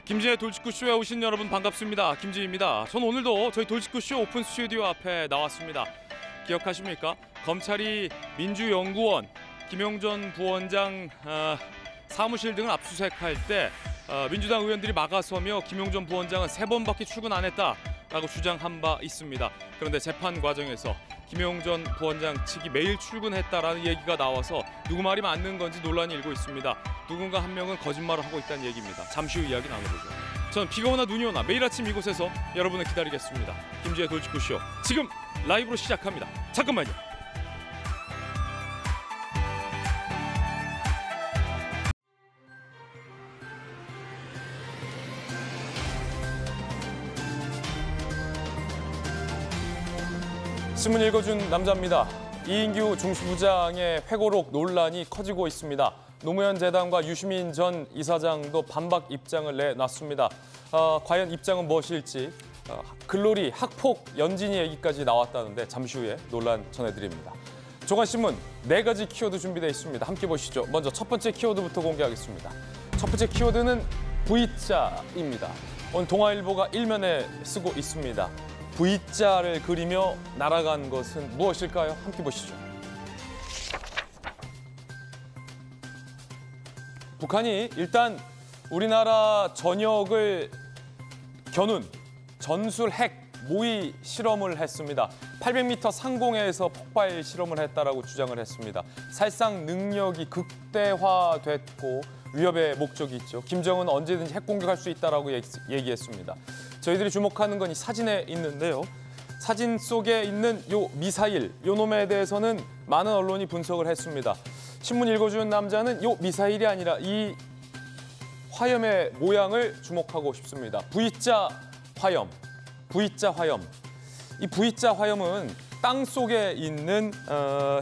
김진의 돌직구쇼에 오신 여러분 반갑습니다. 김진입니다. 전 오늘도 저희 돌직구쇼 오픈 스튜디오 앞에 나왔습니다. 기억하십니까? 검찰이 민주연구원, 김용전 부원장 사무실 등을 압수수색할 때 민주당 의원들이 막아서며 김용전 부원장은 3번밖에 출근 안 했다라고 주장한 바 있습니다. 그런데 재판 과정에서 김용전 부원장 측이 매일 출근했다라는 얘기가 나와서 누구 말이 맞는 건지 논란이 일고 있습니다. 누군가 한 명은 거짓말을 하고 있다는 얘기입니다. 잠시 후 이야기 나눠보죠. 저는 비가 오나 눈이 오나 매일 아침 이곳에서 여러분을 기다리겠습니다. 김지의 돌직구쇼 지금 라이브로 시작합니다. 잠깐만요. 신문 읽어준 남자입니다. 이인규 중수부장의 회고록 논란이 커지고 있습니다. 노무현 재단과 유시민 전 이사장도 반박 입장을 내놨습니다. 과연 입장은 무엇일지 글로리, 학폭, 연진이 얘기까지 나왔다는데 잠시 후에 논란 전해드립니다. 조간신문 4가지 키워드 준비되어 있습니다. 함께 보시죠. 먼저 첫 번째 키워드부터 공개하겠습니다. 첫 번째 키워드는 V자입니다. 오늘 동아일보가 일면에 쓰고 있습니다. V자를 그리며 날아간 것은 무엇일까요? 함께 보시죠. 북한이 일단 우리나라 전역을 겨눈 전술 핵 모의 실험을 했습니다. 800m 상공에서 폭발 실험을 했다라고 주장을 했습니다. 살상 능력이 극대화됐고 위협의 목적이 있죠. 김정은 언제든지 핵 공격할 수 있다라고 얘기했습니다. 저희들이 주목하는 건 이 사진에 있는데요. 사진 속에 있는 요 미사일, 요 놈에 대해서는 많은 언론이 분석을 했습니다. 신문 읽어주는 남자는 요 미사일이 아니라 이 화염의 모양을 주목하고 싶습니다. V자 화염, V자 화염. 이 V자 화염은 땅 속에 있는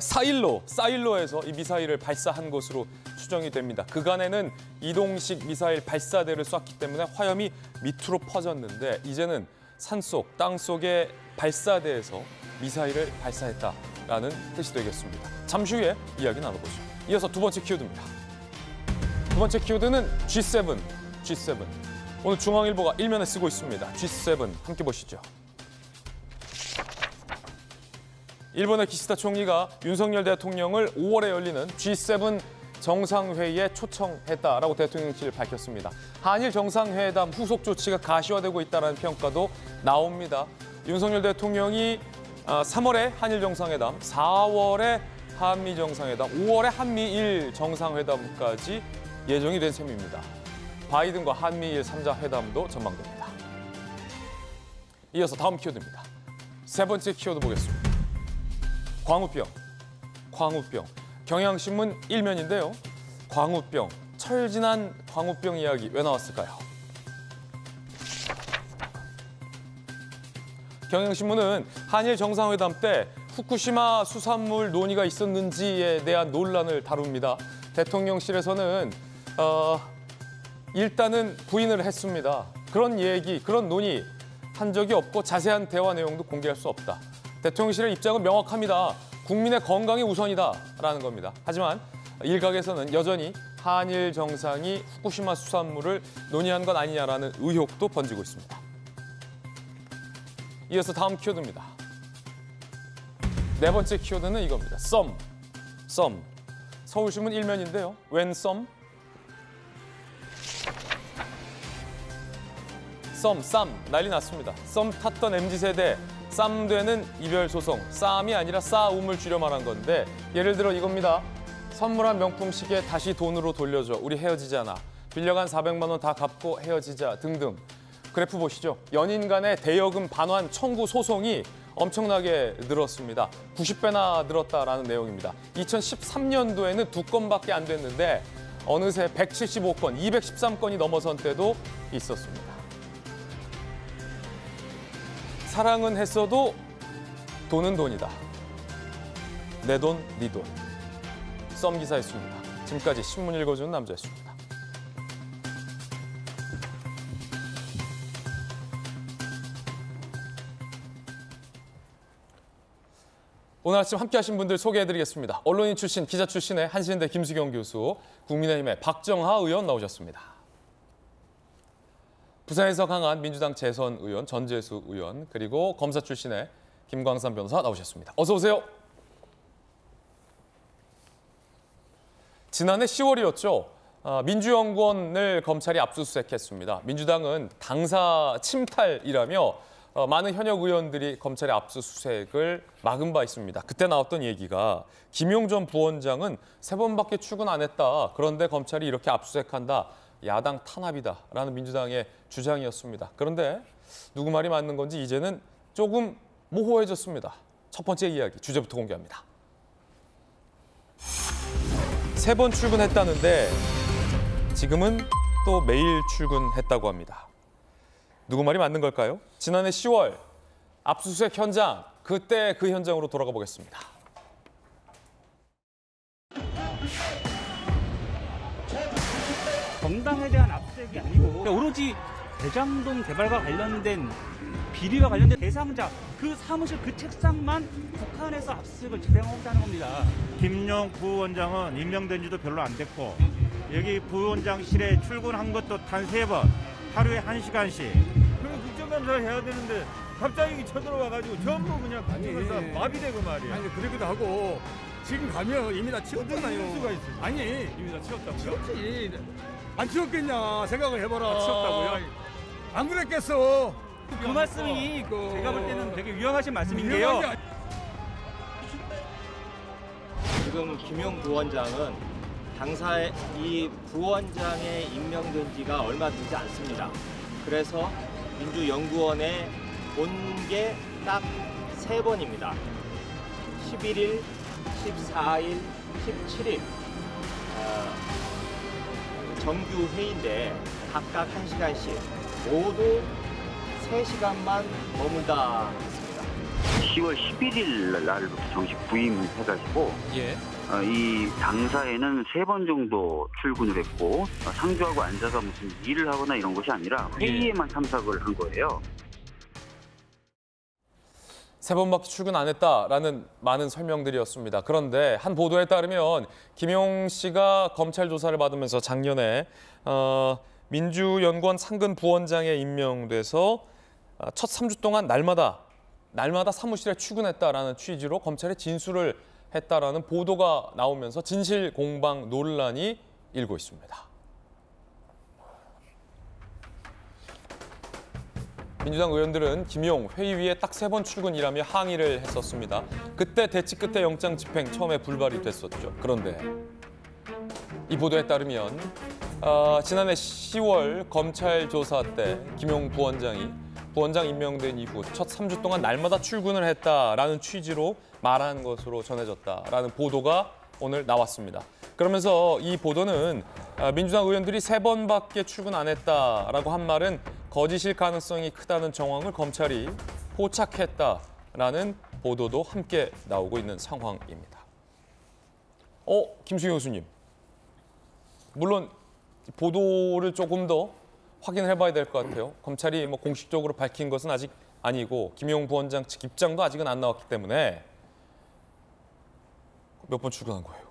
사일로에서 이 미사일을 발사한 것으로 추정이 됩니다. 그간에는 이동식 미사일 발사대를 쐈기 때문에 화염이 밑으로 퍼졌는데 이제는 산속, 땅 속의 발사대에서 미사일을 발사했다라는 뜻이 되겠습니다. 잠시 후에 이야기 나눠보죠. 이어서 두 번째 키워드입니다. 두 번째 키워드는 G7. 오늘 중앙일보가 일면에 쓰고 있습니다. G7 함께 보시죠. 일본의 기시다 총리가 윤석열 대통령을 5월에 열리는 G7 정상회의에 초청했다라고 대통령실을 밝혔습니다. 한일 정상회담 후속 조치가 가시화되고 있다는 평가도 나옵니다. 윤석열 대통령이 3월에 한일 정상회담, 4월에 한미 정상회담, 5월에 한미일 정상회담까지 예정이 된 셈입니다. 바이든과 한미일 3자 회담도 전망됩니다. 이어서 다음 키워드입니다. 세 번째 키워드 보겠습니다. 광우병. 경향신문 일면인데요. 광우병, 철진한 광우병 이야기 왜 나왔을까요? 경향신문은 한일 정상회담 때 후쿠시마 수산물 논의가 있었는지에 대한 논란을 다룹니다. 대통령실에서는 일단은 부인을 했습니다. 그런 논의 한 적이 없고 자세한 대화 내용도 공개할 수 없다. 대통령실의 입장은 명확합니다. 국민의 건강이 우선이다라는 겁니다. 하지만 일각에서는 여전히 한일 정상이 후쿠시마 수산물을 논의한 건 아니냐라는 의혹도 번지고 있습니다. 이어서 다음 키워드입니다. 네 번째 키워드는 이겁니다. 썸. 서울신문 일면인데요. 웬 썸? 쌈 난리 났습니다. 썸 탔던 MZ세대 쌈되는 이별 소송, 싸움이 아니라 싸움을 줄여 말한 건데 예를 들어 이겁니다. 선물한 명품 시계 다시 돈으로 돌려줘. 우리 헤어지잖아. 빌려간 400만 원 다 갚고 헤어지자 등등. 그래프 보시죠. 연인 간의 대여금 반환 청구 소송이 엄청나게 늘었습니다. 90배나 늘었다라는 내용입니다. 2013년도에는 2건밖에 안 됐는데 어느새 175건, 213건이 넘어선 때도 있었습니다. 사랑은 했어도 돈은 돈이다. 내 돈, 네 돈. 썸 기사였습니다. 지금까지 신문 읽어주는 남자였습니다. 오늘 아침 함께하신 분들 소개해드리겠습니다. 언론인 출신, 기자 출신의 한신대 김수경 교수, 국민의힘의 박정하 의원 나오셨습니다. 부산에서 강한 민주당 재선 의원 전재수 의원 그리고 검사 출신의 김광삼 변호사 나오셨습니다. 어서 오세요. 지난해 10월이었죠. 민주연구원을 검찰이 압수수색했습니다. 민주당은 당사 침탈이라며 많은 현역 의원들이 검찰의 압수수색을 막은 바 있습니다. 그때 나왔던 얘기가 김용 전 부원장은 3번밖에 출근 안 했다. 그런데 검찰이 이렇게 압수수색한다. 야당 탄압이다라는 민주당의 주장이었습니다. 그런데 누구 말이 맞는 건지 이제는 조금 모호해졌습니다. 첫 번째 이야기 주제부터 공개합니다. 3번 출근했다는데 지금은 또 매일 출근했다고 합니다. 누구 말이 맞는 걸까요? 지난해 10월 압수수색 현장, 그때 그 현장으로 돌아가 보겠습니다. 정당에 대한 압수수색이 아니고 오로지 대장동 개발과 관련된 비리와 관련된 대상자 그 사무실 그 책상만 북한에서 압수수색을 진행하고있다는 겁니다. 김용 부원장은 임명된 지도 별로 안 됐고 여기 부원장실에 출근한 것도 단 3번 하루에 1시간씩. 그리고 국정감사를 해야 되는데 갑자기 쳐들어와가지고 전부 그냥 국정감사 마비되고 말이야. 아니 그러기도 하고 지금 가면 이미 다 치웠잖아요. 수가 있어. 아니 이미 다 치웠다고요? 치웠지. 안 치웠겠냐 생각을 해봐라. 아, 치웠다고요? 안 그랬겠어. 그 말씀이 제가 볼 때는 되게 위험하신 말씀인데요. 지금 김용 부원장은 당사에 이 부원장에 임명된 지가 얼마 되지 않습니다. 그래서 민주연구원에 온 게 딱 3번입니다. 11일, 14일, 17일 정규 회의인데 각각 1시간씩 모두 3시간만 머물다 했습니다. 10월 11일 날부터 정식 부임해가지고 이 당사에는 3번 정도 출근을 했고 상주하고 앉아서 무슨 일을 하거나 이런 것이 아니라 회의에만 참석을 한 거예요. 3번밖에 출근 안 했다라는 많은 설명들이었습니다. 그런데 한 보도에 따르면 김용 씨가 검찰 조사를 받으면서 작년에 민주연구원 상근 부원장에 임명돼서 첫 3주 동안 날마다 사무실에 출근했다라는 취지로 검찰에 진술을 했다라는 보도가 나오면서 진실 공방 논란이 일고 있습니다. 민주당 의원들은 김용 회의 위에 딱 3번 출근이라며 항의를 했었습니다. 그때 대치 끝에 영장 집행 처음에 불발이 됐었죠. 그런데 이 보도에 따르면 지난해 10월 검찰 조사 때 김용 부원장 임명된 이후 첫 3주 동안 날마다 출근을 했다라는 취지로 말한 것으로 전해졌다라는 보도가 오늘 나왔습니다. 그러면서 이 보도는 민주당 의원들이 3번밖에 출근 안 했다라고 한 말은 거짓일 가능성이 크다는 정황을 검찰이 포착했다라는 보도도 함께 나오고 있는 상황입니다. 김수경 교수님. 물론 보도를 조금 더 확인을 해봐야 될 것 같아요. 검찰이 공식적으로 밝힌 것은 아직 아니고 김용 부원장 측 입장도 아직은 안 나왔기 때문에 몇 번 출근한 거예요?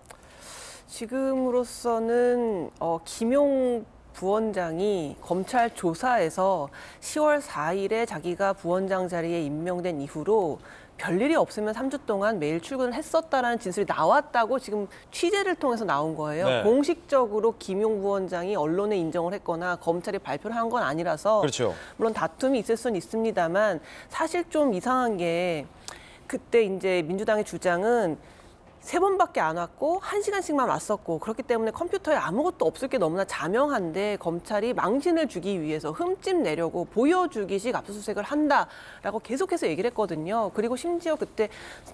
지금으로서는 김용 부원장이 검찰 조사에서 10월 4일에 자기가 부원장 자리에 임명된 이후로 별일이 없으면 3주 동안 매일 출근을 했었다라는 진술이 나왔다고 지금 취재를 통해서 나온 거예요. 네. 공식적으로 김용 부원장이 언론에 인정을 했거나 검찰이 발표를 한 건 아니라서 그렇죠. 물론 다툼이 있을 수는 있습니다만 사실 좀 이상한 게 그때 이제 민주당의 주장은 3번밖에 안 왔고 1시간씩만 왔었고 그렇기 때문에 컴퓨터에 아무것도 없을 게 너무나 자명한데 검찰이 망신을 주기 위해서 흠집 내려고 보여주기식 압수수색을 한다라고 계속해서 얘기를 했거든요. 그리고 심지어 그때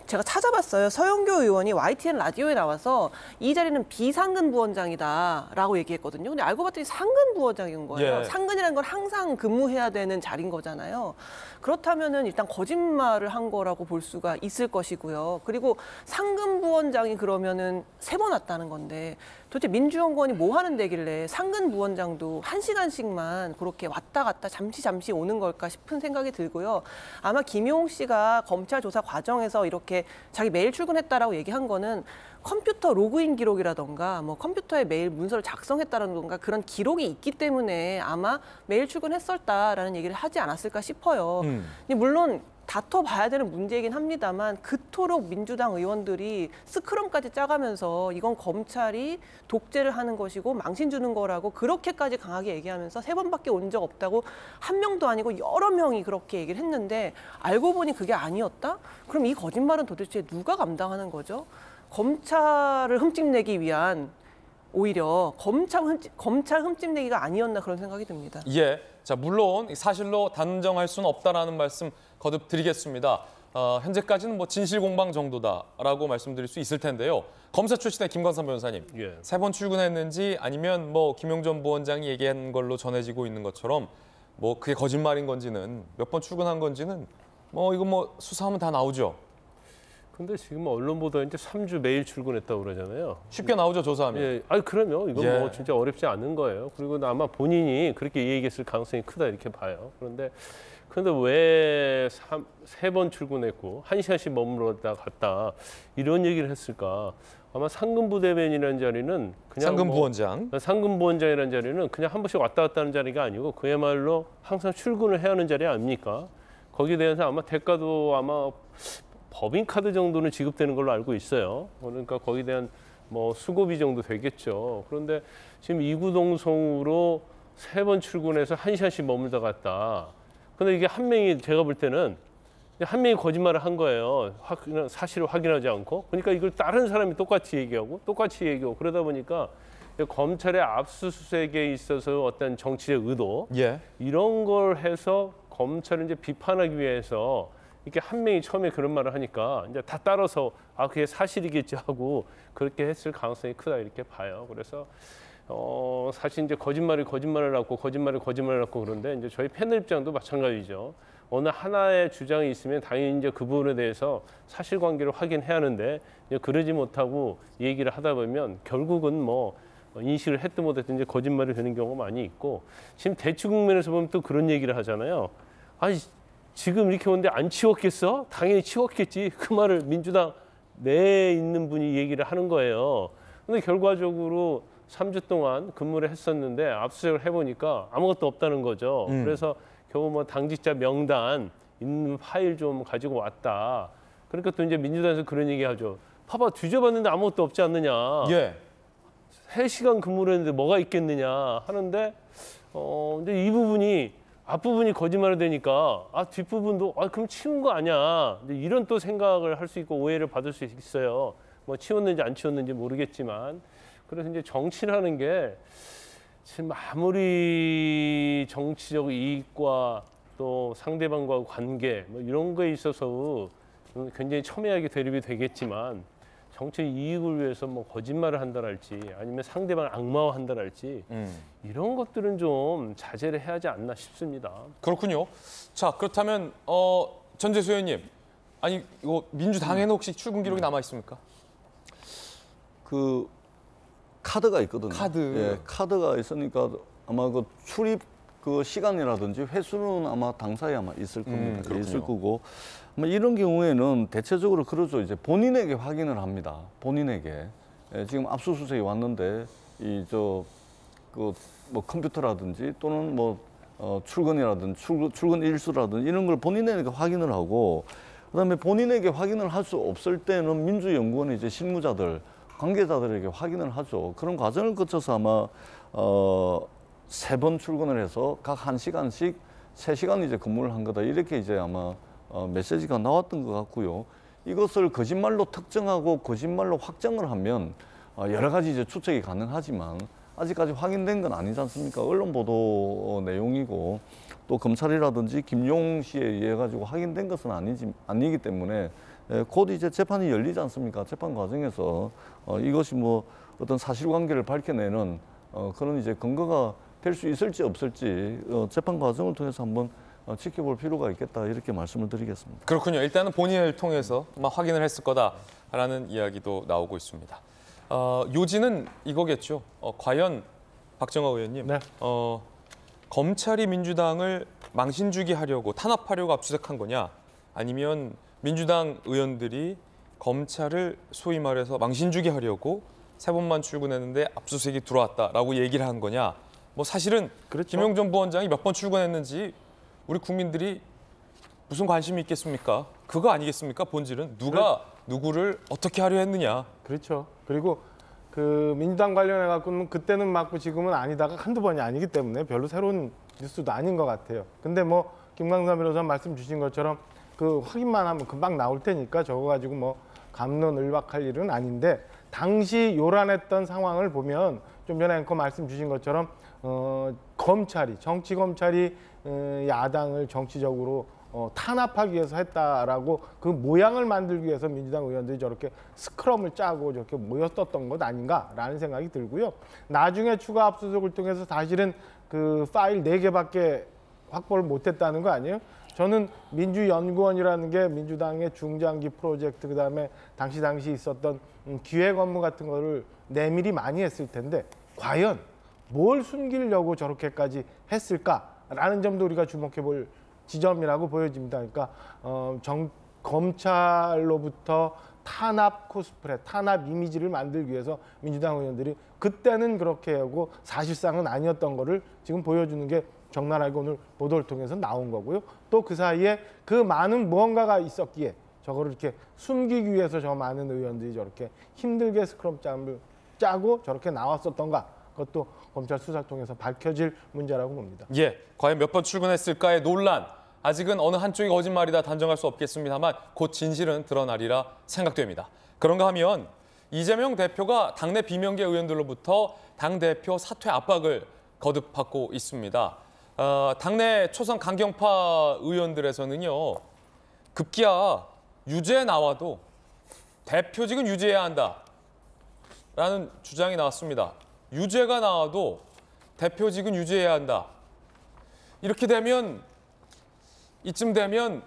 제가 찾아봤어요. 서영교 의원이 YTN 라디오에 나와서 이 자리는 비상근 부원장이다라고 얘기했거든요. 근데 알고 봤더니 상근 부원장인 거예요. 예. 상근이라는 건 항상 근무해야 되는 자리인 거잖아요. 그렇다면은 일단 거짓말을 한 거라고 볼 수가 있을 것이고요. 그리고 상근 부원 부원장이 그러면은 3번 왔다는 건데 도대체 민주연구원이 뭐 하는 데길래 상근 부원장도 1시간씩만 그렇게 왔다 갔다 잠시 오는 걸까 싶은 생각이 들고요. 아마 김용 씨가 검찰 조사 과정에서 이렇게 자기 매일 출근했다라고 얘기한 거는 컴퓨터 로그인 기록이라던가 뭐 컴퓨터에 매일 문서를 작성했다라던가 그런 기록이 있기 때문에 아마 매일 출근했었다라는 얘기를 하지 않았을까 싶어요. 근데 물론 다퉈봐야 되는 문제이긴 합니다만 그토록 민주당 의원들이 스크럼까지 짜가면서 이건 검찰이 독재를 하는 것이고 망신 주는 거라고 그렇게까지 강하게 얘기하면서 3번밖에 온 적 없다고 한 명도 아니고 여러 명이 그렇게 얘기를 했는데 알고 보니 그게 아니었다? 그럼 이 거짓말은 도대체 누가 감당하는 거죠? 검찰을 흠집내기 위한 오히려 검찰 흠집내기가 아니었나 그런 생각이 듭니다. 예, 자 물론 사실로 단정할 수는 없다라는 말씀 거듭 드리겠습니다. 현재까지는 뭐 진실 공방 정도다라고 말씀드릴 수 있을 텐데요. 검사 출신의 김광삼 변호사님, 예. 3번 출근했는지 아니면 뭐 김용전 부원장이 얘기한 걸로 전해지고 있는 것처럼 뭐 그게 거짓말인 건지는 몇 번 출근한 건지는 뭐 이거 뭐 수사하면 다 나오죠. 근데 지금 언론 보도에 이제 3주 매일 출근했다고 그러잖아요. 쉽게 나오죠, 조사하면. 예, 아니 그러면 이건 예. 뭐 진짜 어렵지 않은 거예요. 그리고 아마 본인이 그렇게 얘기했을 가능성이 크다 이렇게 봐요. 그런데 왜 3번 출근했고 1시간씩 머물렀다 갔다 이런 얘기를 했을까? 아마 상근부대변이라는 자리는 그냥 상근부원장. 상근부원장이라는 자리는 그냥 한 번씩 왔다 갔다 하는 자리가 아니고 그야말로 항상 출근을 해야 하는 자리 아닙니까? 거기에 대해서 아마 대가도 아마 법인카드 정도는 지급되는 걸로 알고 있어요. 그러니까 거기에 대한 뭐 수고비 정도 되겠죠. 그런데 지금 이구동성으로 3번 출근해서 1시간씩 머물다 갔다. 근데 이게 한 명이 제가 볼 때는 한 명이 거짓말을 한 거예요. 사실을 확인하지 않고. 그러니까 이걸 다른 사람이 똑같이 얘기하고 그러다 보니까 검찰의 압수수색에 있어서 어떤 정치적 의도 예. 이런 걸 해서 검찰을 이제 비판하기 위해서 이렇게 한 명이 처음에 그런 말을 하니까 이제 다 따라서 그게 사실이겠지 하고 그렇게 했을 가능성이 크다 이렇게 봐요. 그래서 사실 이제 거짓말을 낳고 그런데 이제 저희 패널 입장도 마찬가지죠. 어느 하나의 주장이 있으면 당연히 이제 그 부분에 대해서 사실관계를 확인해야 하는데 이제 그러지 못하고 얘기를 하다 보면 결국은 뭐 인식을 했든 못했든 이제 거짓말이 되는 경우가 많이 있고 지금 대치 국면에서 보면 또 그런 얘기를 하잖아요. 아니 지금 이렇게 오는데 안 치웠겠어? 당연히 치웠겠지. 그 말을 민주당 내에 있는 분이 얘기를 하는 거예요. 근데 결과적으로 3주 동안 근무를 했었는데 압수수색을 해보니까 아무것도 없다는 거죠. 그래서 겨우 뭐 당직자 명단 있는 파일 좀 가지고 왔다. 그러니까 또 이제 민주당에서 그런 얘기하죠. 봐봐 뒤져봤는데 아무것도 없지 않느냐. 예. 3시간 근무를 했는데 뭐가 있겠느냐 하는데 이제 이 부분이 앞부분이 거짓말이 되니까 뒷부분도 그럼 치운 거 아니야. 이런 또 생각을 할 수 있고 오해를 받을 수 있어요. 뭐 치웠는지 안 치웠는지 모르겠지만 그래서 이제 정치라는 게 지금 아무리 정치적 이익과 또 상대방과 관계 뭐 이런 거에 있어서 굉장히 첨예하게 대립이 되겠지만 정치 이익을 위해서 뭐 거짓말을 한다랄지 아니면 상대방을 악마화한다랄지 이런 것들은 좀 자제를 해야 하지 않나 싶습니다. 그렇군요. 자 그렇다면 전재수 의원님, 아니 이거 민주당에는 혹시 출근 기록이 남아 있습니까? 그 카드가 있거든요. 카드. 예, 카드가 있으니까 아마 그 출입 그 시간이라든지 횟수는 아마 당사에 아마 있을 겁니다. 있을 거고 아마 이런 경우에는 대체적으로 그러죠. 이제 본인에게 확인을 합니다. 본인에게 지금 압수수색이 왔는데 뭐 컴퓨터라든지 또는 뭐 출근이라든지 출근 일수라든지 이런 걸 본인에게 확인을 하고 그다음에 본인에게 확인을 할 수 없을 때는 민주연구원의 이제 실무자들 관계자들에게 확인을 하죠. 그런 과정을 거쳐서 아마 3번 출근을 해서 각 1시간씩 3시간 이제 근무를 한 거다. 이렇게 이제 아마 메시지가 나왔던 것 같고요. 이것을 거짓말로 특정하고 거짓말로 확정을 하면 여러 가지 이제 추측이 가능하지만 아직까지 확인된 건 아니지 않습니까? 언론 보도 내용이고 또 검찰이라든지 김용 씨에 의해 가지고 확인된 것은 아니기 때문에 곧 이제 재판이 열리지 않습니까? 재판 과정에서 이것이 뭐 어떤 사실관계를 밝혀내는 그런 이제 근거가 될 수 있을지 없을지 재판 과정을 통해서 한번 지켜볼 필요가 있겠다 이렇게 말씀을 드리겠습니다. 그렇군요. 일단은 본인을 통해서 확인을 했을 거다. 라는 이야기도 나오고 있습니다. 요지는 이거겠죠. 과연 박정호 의원님, 네. 검찰이 민주당을 망신주기 하려고 탄압하려고 압수수색한 거냐, 아니면 민주당 의원들이 검찰을 소위 말해서 망신주기 하려고 3번만 출근했는데 압수수색이 들어왔다라고 얘기를 한 거냐. 뭐 사실은 그렇죠. 김용전 부원장이 몇 번 출근했는지 우리 국민들이 무슨 관심이 있겠습니까? 그거 아니겠습니까? 본질은 누가 누구를 어떻게 하려 했느냐. 그렇죠. 그리고 그 민주당 관련해 갖고는 그때는 맞고 지금은 아니다가 한두 번이 아니기 때문에 별로 새로운 뉴스도 아닌 것 같아요. 근데 뭐 김광삼 변호사 말씀 주신 것처럼 그 확인만 하면 금방 나올 테니까 저거 가지고 뭐 갑론을박할 일은 아닌데, 당시 요란했던 상황을 보면 좀 전에 앵커 말씀 주신 것처럼 검찰이, 정치 검찰이 야당을 정치적으로 탄압하기 위해서 했다라고 그 모양을 만들기 위해서 민주당 의원들이 저렇게 스크럼을 짜고 저렇게 모였었던 것 아닌가라는 생각이 들고요. 나중에 추가 압수수색을 통해서 사실은 그 파일 4개밖에 확보를 못했다는 거 아니에요? 저는 민주연구원이라는 게 민주당의 중장기 프로젝트, 그다음에 당시 있었던 기획 업무 같은 거를 내밀히 많이 했을 텐데 과연 뭘 숨기려고 저렇게까지 했을까라는 점도 우리가 주목해 볼 지점이라고 보여집니다. 그러니까 검찰로부터 탄압 코스프레, 탄압 이미지를 만들기 위해서 민주당 의원들이 그때는 그렇게 하고 사실상은 아니었던 거를 지금 보여주는 게 적나라하게 오늘 보도를 통해서 나온 거고요. 또 그 사이에 그 많은 무언가가 있었기에 저거를 이렇게 숨기기 위해서 저 많은 의원들이 저렇게 힘들게 스크럼을 짜고 저렇게 나왔었던가, 그것도 검찰 수사를 통해서 밝혀질 문제라고 봅니다. 예, 과연 몇 번 출근했을까의 논란. 아직은 어느 한쪽이 거짓말이다 단정할 수 없겠습니다만 곧 진실은 드러나리라 생각됩니다. 그런가 하면 이재명 대표가 당내 비명계 의원들로부터 당대표 사퇴 압박을 거듭받고 있습니다. 당내 초선 강경파 의원들에서는요, 급기야 유죄 나와도 대표직은 유지해야 한다라는 주장이 나왔습니다. 유죄가 나와도 대표직은 유지해야 한다. 이렇게 되면, 이쯤 되면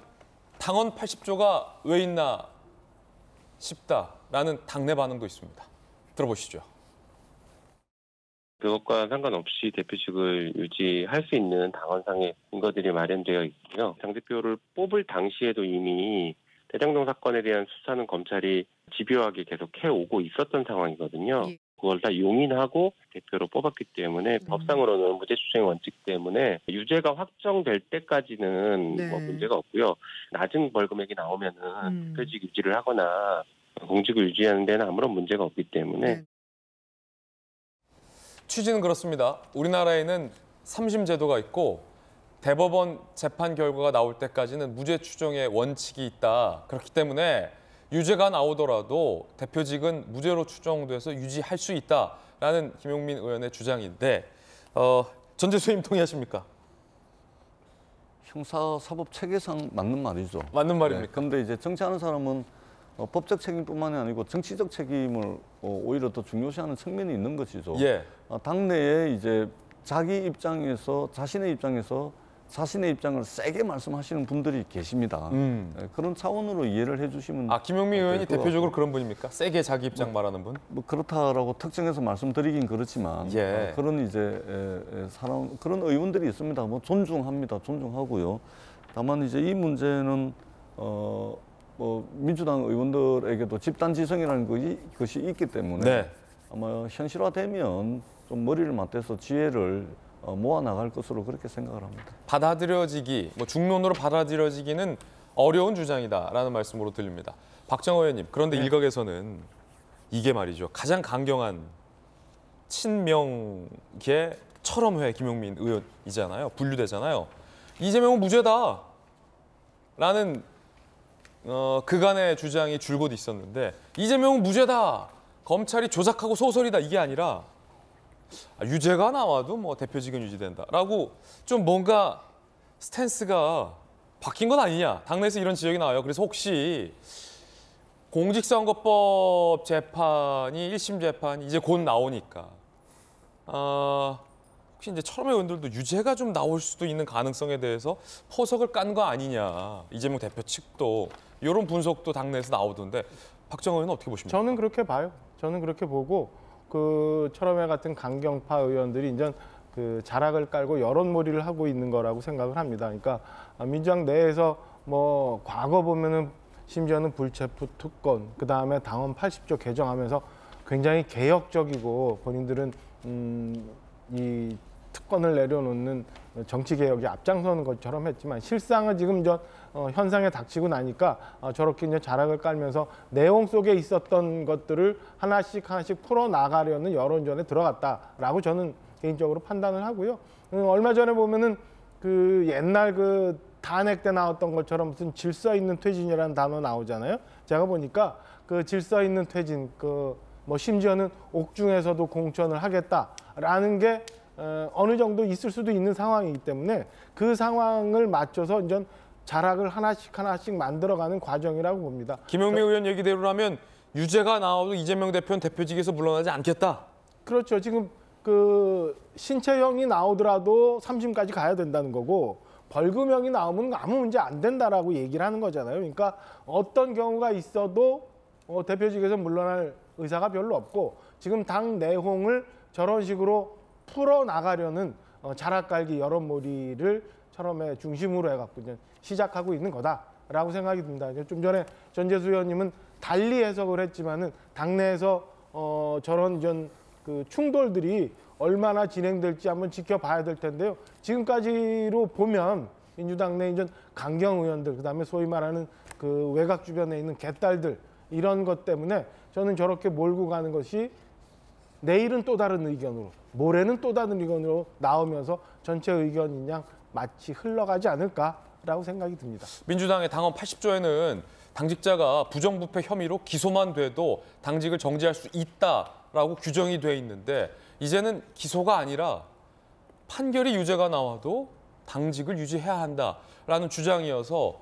당헌 80조가 왜 있나 싶다라는 당내 반응도 있습니다. 들어보시죠. 그것과 상관없이 대표직을 유지할 수 있는 당헌상의 근거들이 마련되어 있고요. 당대표를 뽑을 당시에도 이미 대장동 사건에 대한 수사는 검찰이 집요하게 계속 해오고 있었던 상황이거든요. 예. 그걸 다 용인하고 대표로 뽑았기 때문에 법상으로는 무죄 추정의 원칙 때문에 유죄가 확정될 때까지는 네. 뭐 문제가 없고요. 낮은 벌금액이 나오면은 대표직 유지를 하거나 공직을 유지하는 데는 아무런 문제가 없기 때문에 네. 취지는 그렇습니다. 우리나라에는 3심 제도가 있고 대법원 재판 결과가 나올 때까지는 무죄 추정의 원칙이 있다. 그렇기 때문에 유죄가 나오더라도 대표직은 무죄로 추정돼서 유지할 수 있다라는 김용민 의원의 주장인데 전제 수임 동의하십니까? 형사사법 체계상 맞는 말이죠. 맞는 말입니까? 그런데 이제 정치하는 사람은 법적 책임뿐만이 아니고 정치적 책임을 오히려 더 중요시하는 측면이 있는 것이죠. 예. 당내에 이제 자기 입장에서 자신의 입장을 세게 말씀하시는 분들이 계십니다. 그런 차원으로 이해를 해주시면. 김용민 의원이 대표적으로 그런 분입니까? 세게 자기 입장 말하는 분? 뭐 그렇다라고 특정해서 말씀드리긴 그렇지만 예. 그런 이제 그런 의원들이 있습니다. 뭐 존중합니다. 존중하고요. 다만 이제 이 문제는 뭐 민주당 의원들에게도 집단지성이라는 것이 있기 때문에 네. 아마 현실화되면 좀 머리를 맞대서 지혜를 모아 나갈 것으로 그렇게 생각을 합니다. 받아들여지기, 뭐 중론으로 받아들여지기는 어려운 주장이다라는 말씀으로 들립니다. 박정호 의원님, 그런데 일각에서는 이게 말이죠. 가장 강경한 친명계 철험회 김용민 의원이잖아요. 분류되잖아요. 이재명은 무죄다. 라는 그간의 주장이 줄곧 있었는데 이재명은 무죄다. 검찰이 조작하고 소설이다. 이게 아니라 유죄가 나와도 뭐 대표직은 유지된다라고 좀 뭔가 스탠스가 바뀐 건 아니냐. 당내에서 이런 지적이 나와요. 그래서 혹시 공직선거법 재판이 1심 재판이 이제 곧 나오니까 혹시 이제 철험의 의원들도 유죄가 좀 나올 수도 있는 가능성에 대해서 포석을 깐 거 아니냐. 이재명 대표 측도 이런 분석도 당내에서 나오던데 박정호 의원은 어떻게 보십니까? 저는 그렇게 봐요. 저는 그렇게 보고 그 철험회 같은 강경파 의원들이 이제 그 자락을 깔고 여론몰이를 하고 있는 거라고 생각을 합니다. 그러니까 민주당 내에서 뭐 과거 보면은 심지어는 불체포 특권, 그 다음에 당헌 80조 개정하면서 굉장히 개혁적이고 본인들은 이 특권을 내려놓는 정치 개혁에 앞장서는 것처럼 했지만 실상은 지금 현상에 닥치고 나니까 저렇게 이제 자락을 깔면서 내용 속에 있었던 것들을 하나씩 풀어 나가려는 여론전에 들어갔다라고 저는 개인적으로 판단을 하고요. 얼마 전에 보면은 그 옛날 그 탄핵 때 나왔던 것처럼 무슨 질서 있는 퇴진이라는 단어 나오잖아요. 제가 보니까 그 질서 있는 퇴진, 그 뭐 심지어는 옥중에서도 공천을 하겠다라는 게 어느 정도 있을 수도 있는 상황이기 때문에 그 상황을 맞춰서 이제 자락을 하나씩 만들어가는 과정이라고 봅니다. 김용민 의원 얘기대로라면 유죄가 나와도 이재명 대표는 대표직에서 물러나지 않겠다. 그렇죠. 지금 그 신체형이 나오더라도 3심까지 가야 된다는 거고 벌금형이 나오면 아무 문제 안 된다라고 얘기를 하는 거잖아요. 그러니까 어떤 경우가 있어도 대표직에서 물러날 의사가 별로 없고 지금 당 내홍을 저런 식으로 풀어나가려는 자락 깔기 여론몰이를 철험의 중심으로 해갖고 이제 시작하고 있는 거다라고 생각이 듭니다. 좀 전에 전재수 의원님은 달리 해석을 했지만은 당내에서 저런 그 충돌들이 얼마나 진행될지 한번 지켜봐야 될 텐데요. 지금까지로 보면 민주당 내 이제 강경 의원들, 그다음에 소위 말하는 그 외곽 주변에 있는 개딸들 이런 것 때문에 저는 저렇게 몰고 가는 것이 내일은 또 다른 의견으로, 모레는 또 다른 의견으로 나오면서 전체 의견인 양 마치 흘러가지 않을까라고 생각이 듭니다. 민주당의 당헌 80조에는 당직자가 부정부패 혐의로 기소만 돼도 당직을 정지할 수 있다라고 규정이 돼 있는데 이제는 기소가 아니라 판결이 유죄가 나와도 당직을 유지해야 한다라는 주장이어서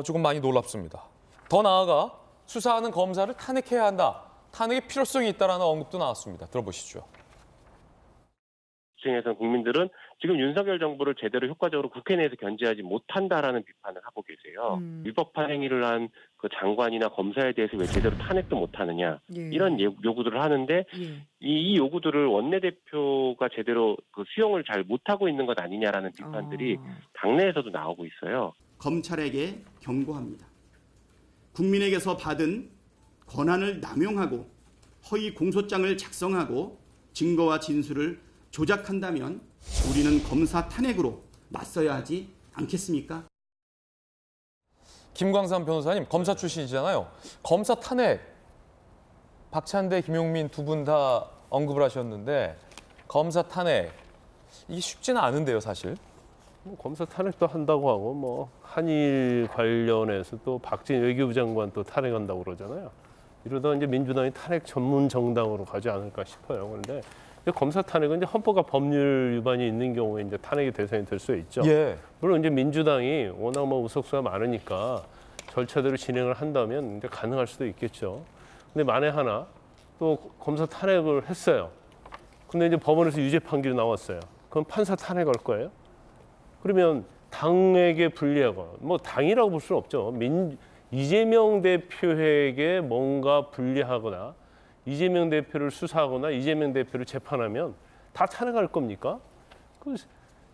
조금 많이 놀랍습니다. 더 나아가 수사하는 검사를 탄핵해야 한다. 탄핵의 필요성이 있다라는 언급도 나왔습니다. 들어보시죠. 중에서 국민들은 지금 윤석열 정부를 제대로 효과적으로 국회 내에서 견제하지 못한다라는 비판을 하고 계세요. 위법한 행위를 한 그 장관이나 검사에 대해서 왜 제대로 탄핵도 못하느냐 이런 요구들을 하는데 이 요구들을 원내대표가 제대로 그 수용을 잘 못하고 있는 것 아니냐라는 비판들이 당내에서도 나오고 있어요. 검찰에게 경고합니다. 국민에게서 받은 권한을 남용하고 허위 공소장을 작성하고 증거와 진술을 조작한다면 우리는 검사 탄핵으로 맞서야 하지 않겠습니까? 김광삼 변호사님, 검사 출신이잖아요. 검사 탄핵, 박찬대, 김용민 두 분 다 언급을 하셨는데 검사 탄핵, 이게 쉽지는 않은데요, 사실. 검사 탄핵도 한다고 하고 뭐 한일 관련해서 또 박진 외교부 장관 또 탄핵한다고 그러잖아요. 이러다 이제 민주당이 탄핵 전문 정당으로 가지 않을까 싶어요. 그런데 검사 탄핵은 이제 헌법과 법률 위반이 있는 경우에 이제 탄핵의 대상이 될 수 있죠. 예. 물론 이제 민주당이 워낙 뭐 의석수가 많으니까 절차대로 진행을 한다면 이제 가능할 수도 있겠죠. 근데 만에 하나 또 검사 탄핵을 했어요. 근데 이제 법원에서 유죄 판결이 나왔어요. 그럼 판사 탄핵할 거예요? 그러면 당에게 불리하고 뭐 당이라고 볼 수는 없죠. 이재명 대표에게 뭔가 불리하거나 이재명 대표를 수사하거나 이재명 대표를 재판하면 다 탄핵할 겁니까?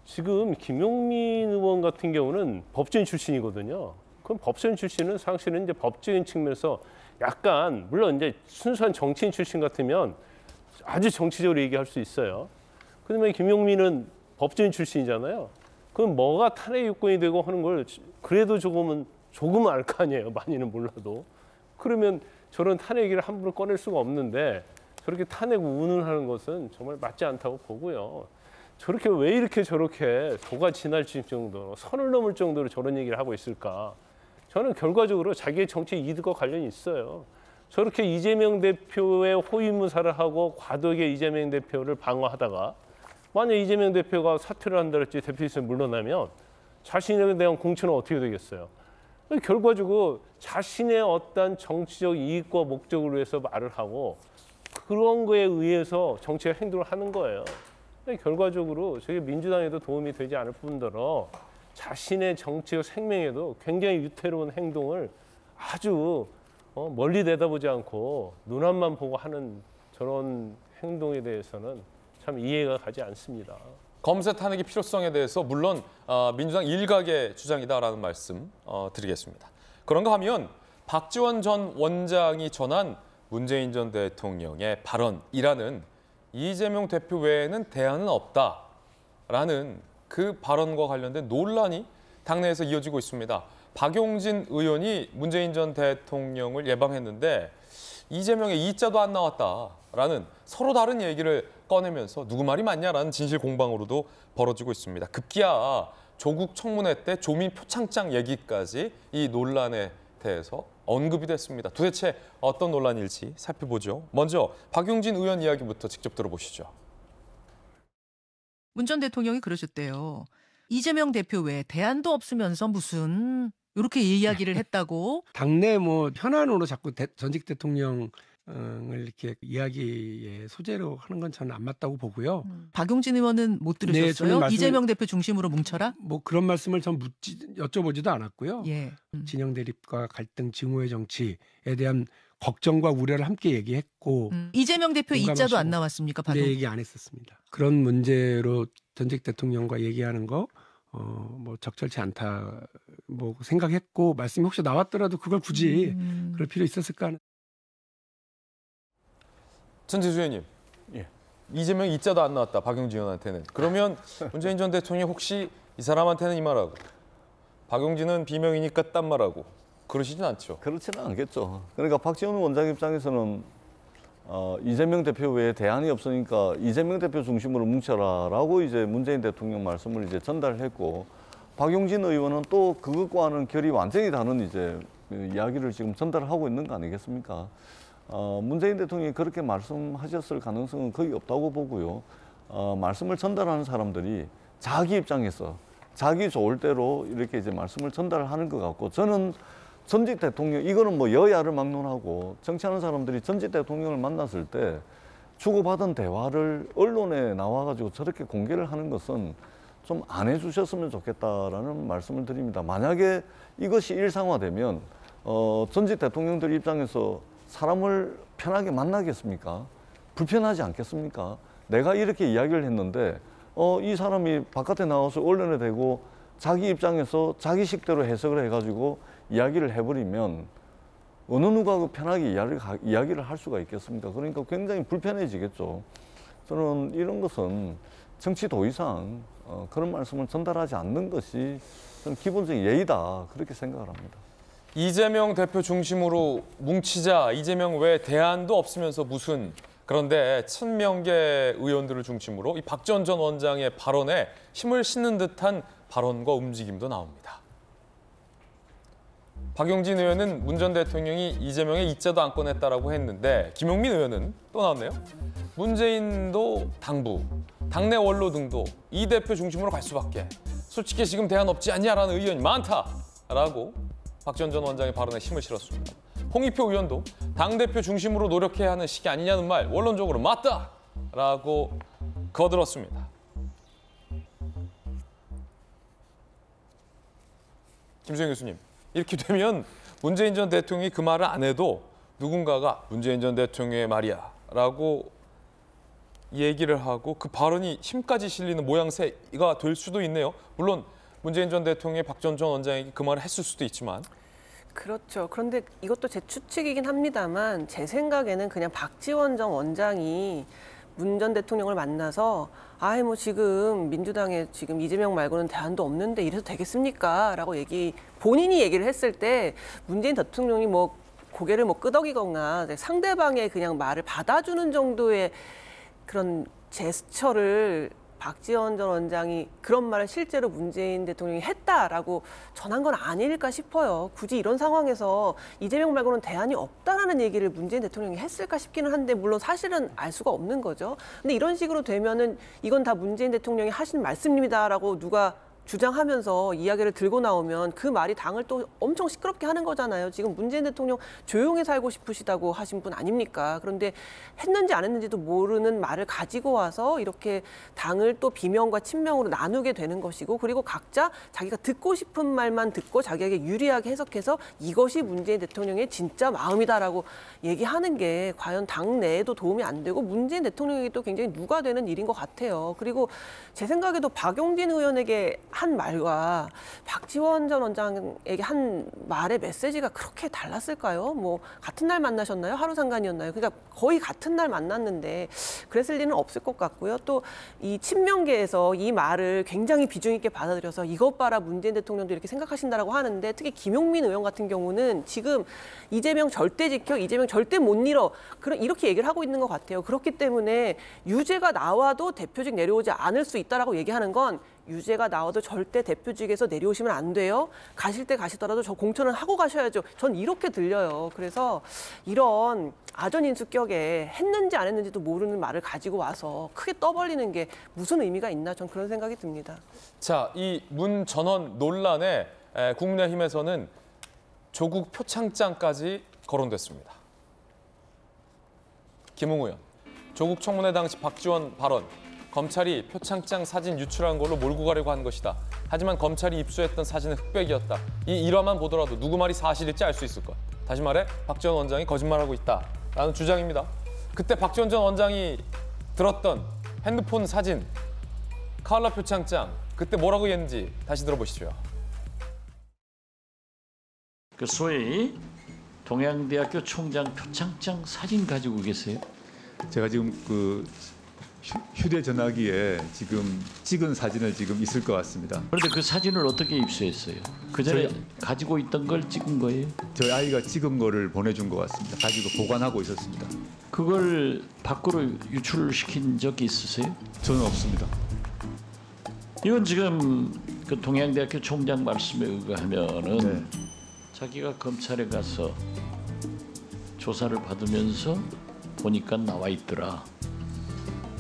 지금 김용민 의원 같은 경우는 법조인 출신이거든요. 그럼 법조인 출신은 사실은 이제 법조인 측면에서 약간 물론 이제 순수한 정치인 출신 같으면 아주 정치적으로 얘기할 수 있어요. 그러면 김용민은 법조인 출신이잖아요. 그럼 뭐가 탄핵 요건이 되고 하는 걸 그래도 조금은 알 거 아니에요. 많이는 몰라도. 그러면 저런 탄핵 얘기를 함부로 꺼낼 수가 없는데 저렇게 탄핵 운운하는 것은 정말 맞지 않다고 보고요. 저렇게 왜 이렇게 저렇게 도가 지나칠 정도로 선을 넘을 정도로 저런 얘기를 하고 있을까? 저는 결과적으로 자기의 정치 이득과 관련이 있어요. 저렇게 이재명 대표의 호위무사를 하고 과도하게 이재명 대표를 방어하다가 만약 이재명 대표가 사퇴를 한다 할지 대표에서 물러나면 자신에 대한 공천은 어떻게 되겠어요? 결과적으로 자신의 어떤 정치적 이익과 목적을 위해서 말을 하고 그런 거에 의해서 정치적 행동을 하는 거예요. 결과적으로 저게 민주당에도 도움이 되지 않을 뿐더러 자신의 정치적 생명에도 굉장히 유태로운 행동을 아주 멀리 내다보지 않고 눈앞만 보고 하는 저런 행동에 대해서는 참 이해가 가지 않습니다. 검사 탄핵의 필요성에 대해서 물론 민주당 일각의 주장이다라는 말씀 드리겠습니다. 그런가 하면 박지원 전 원장이 전한 문재인 전 대통령의 발언이라는 이재명 대표 외에는 대안은 없다라는 그 발언과 관련된 논란이 당내에서 이어지고 있습니다. 박용진 의원이 문재인 전 대통령을 예방했는데 이재명의 이자도 안 나왔다라는 서로 다른 얘기를 꺼내면서 누구 말이 맞냐라는 진실 공방으로도 벌어지고 있습니다. 급기야 조국 청문회 때 조민 표창장 얘기까지 이 논란에 대해서 언급이 됐습니다. 도대체 어떤 논란일지 살펴보죠. 먼저 박용진 의원 이야기부터 직접 들어보시죠. 문 전 대통령이 그러셨대요. 이재명 대표 외에 대안도 없으면서 무슨 이렇게 이야기를 했다고. 당내 뭐 현안으로 자꾸 전직 대통령을 이렇게 이야기의 소재로 하는 건 저는 안 맞다고 보고요. 박용진 의원은 못 들으셨어요? 네, 이재명 대표 중심으로 뭉쳐라? 뭐 그런 말씀을 전 여쭤보지도 않았고요. 예. 진영 대립과 갈등, 증오의 정치에 대한 걱정과 우려를 함께 얘기했고 이재명 대표 이자도 안 나왔습니까? 네, 얘기 안 했었습니다. 그런 문제로 전직 대통령과 얘기하는 거 뭐 적절치 않다 뭐 생각했고 말씀이 혹시 나왔더라도 그걸 굳이 그럴 필요 있었을까 하는. 전재수 의원님, 이재명 이자도 안 나왔다 박용진 의원한테는. 그러면 문재인 전 대통령이 혹시 이 사람한테는 이 말하고 박용진은 비명이니까 딴 말하고 그러시진 않죠? 그렇지는 않겠죠. 그러니까 박지원 원장 입장에서는 이재명 대표 외에 대안이 없으니까 이재명 대표 중심으로 뭉쳐라라고 이제 문재인 대통령 말씀을 이제 전달했고, 박용진 의원은 또 그것과는 결이 완전히 다른 이제 이야기를 지금 전달하고 있는 거 아니겠습니까? 문재인 대통령이 그렇게 말씀하셨을 가능성은 거의 없다고 보고요. 말씀을 전달하는 사람들이 자기 입장에서 자기 좋을 대로 이렇게 이제 말씀을 전달하는 것 같고, 저는 전직 대통령, 이거는 뭐 여야를 막론하고 정치하는 사람들이 전직 대통령을 만났을 때 주고받은 대화를 언론에 나와가지고 저렇게 공개를 하는 것은 좀 안 해주셨으면 좋겠다라는 말씀을 드립니다. 만약에 이것이 일상화되면 전직 대통령들 입장에서 사람을 편하게 만나겠습니까? 불편하지 않겠습니까? 내가 이렇게 이야기를 했는데 이 사람이 바깥에 나와서 언론에 대고 자기 입장에서 자기 식대로 해석을 해가지고 이야기를 해버리면 어느 누가 편하게 이야기를 할 수가 있겠습니까? 그러니까 굉장히 불편해지겠죠. 저는 이런 것은 정치 도의상 그런 말씀을 전달하지 않는 것이 저는 기본적인 예의다, 그렇게 생각을 합니다. 이재명 대표 중심으로 뭉치자, 이재명 외에 대안도 없으면서 무슨, 그런데 친명계 의원들을 중심으로 이 박지원 전 원장의 발언에 힘을 싣는 듯한 발언과 움직임도 나옵니다. 박용진 의원은 문 전 대통령이 이재명의 이자도 안 꺼냈다라고 했는데, 김용민 의원은 또 나왔네요. 문재인도 당부, 당내 원로 등도 이 대표 중심으로 갈 수밖에, 솔직히 지금 대안 없지 않냐라는 의견이 많다라고 박지원 전 원장의 발언에 힘을 실었습니다. 홍익표 의원도 당대표 중심으로 노력해야 하는 시기 아니냐는 말 원론적으로 맞다라고 거들었습니다. 김수영 교수님, 이렇게 되면 문재인 전 대통령이 그 말을 안 해도 누군가가 문재인 전 대통령의 말이야 라고 얘기를 하고 그 발언이 힘까지 실리는 모양새가 될 수도 있네요. 물론 문재인 전 대통령이 박지원 전 원장에게 그 말을 했을 수도 있지만. 그렇죠. 그런데 이것도 제 추측이긴 합니다만 제 생각에는 그냥 박지원 전 원장이 문 전 대통령을 만나서 뭐 지금 민주당에 지금 이재명 말고는 대안도 없는데 이래도 되겠습니까? 라고 본인이 얘기를 했을 때 문재인 대통령이 뭐 고개를 뭐 끄덕이거나 상대방의 그냥 말을 받아주는 정도의 그런 제스처를 박지원 전 원장이 그런 말을 실제로 문재인 대통령이 했다라고 전한 건 아닐까 싶어요. 굳이 이런 상황에서 이재명 말고는 대안이 없다라는 얘기를 문재인 대통령이 했을까 싶기는 한데, 물론 사실은 알 수가 없는 거죠. 근데 이런 식으로 되면은 이건 다 문재인 대통령이 하신 말씀입니다라고 누가 주장하면서 이야기를 들고 나오면 그 말이 당을 또 엄청 시끄럽게 하는 거잖아요. 지금 문재인 대통령 조용히 살고 싶으시다고 하신 분 아닙니까? 그런데 했는지 안 했는지도 모르는 말을 가지고 와서 이렇게 당을 또 비명과 친명으로 나누게 되는 것이고, 그리고 각자 자기가 듣고 싶은 말만 듣고 자기에게 유리하게 해석해서 이것이 문재인 대통령의 진짜 마음이다라고 얘기하는 게 과연 당 내에도 도움이 안 되고 문재인 대통령에게도 굉장히 누가 되는 일인 것 같아요. 그리고 제 생각에도 박용진 의원에게 한 말과 박지원 전 원장에게 한 말의 메시지가 그렇게 달랐을까요? 뭐 같은 날 만나셨나요? 하루 상관이었나요? 그러니까 거의 같은 날 만났는데 그랬을 리는 없을 것 같고요. 또 이 친명계에서 이 말을 굉장히 비중 있게 받아들여서 이것 봐라 문재인 대통령도 이렇게 생각하신다라고 하는데, 특히 김용민 의원 같은 경우는 지금 이재명 절대 지켜, 이재명 절대 못 잃어, 이렇게 얘기를 하고 있는 것 같아요. 그렇기 때문에 유죄가 나와도 대표직 내려오지 않을 수 있다라고 얘기하는 건, 유죄가 나와도 절대 대표직에서 내려오시면 안 돼요. 가실 때 가시더라도 저 공천을 하고 가셔야죠. 전 이렇게 들려요. 그래서 이런 아전인수격에 했는지 안 했는지도 모르는 말을 가지고 와서 크게 떠벌리는 게 무슨 의미가 있나, 전 그런 생각이 듭니다. 자, 이 문 전원 논란에 국민의힘에서는 조국 표창장까지 거론됐습니다. 김웅 의원, 조국 청문회 당시 박지원 발언, 검찰이 표창장 사진 유출한 걸로 몰고 가려고 한 것이다. 하지만 검찰이 입수했던 사진은 흑백이었다. 이 일화만 보더라도 누구 말이 사실일지 알 수 있을 것. 다시 말해 박지원 원장이 거짓말하고 있다라는 주장입니다. 그때 박지원 전 원장이 들었던 핸드폰 사진, 카울라 표창장, 그때 뭐라고 했는지 다시 들어보시죠. 그 소위 동양대학교 총장 표창장 사진 가지고 계세요? 제가 지금 그 휴대전화기에 지금 찍은 사진을 지금 있을 것 같습니다. 그런데 그 사진을 어떻게 입수했어요? 그 전에 가지고 있던 걸 찍은 거예요? 저희 아이가 찍은 거를 보내준 것 같습니다. 가지고 보관하고 있었습니다. 그걸 밖으로 유출시킨 적이 있으세요? 저는 없습니다. 이건 지금 그 동양대학교 총장 말씀에 의하면은 자기가 검찰에 가서 조사를 받으면서 보니까 나와 있더라.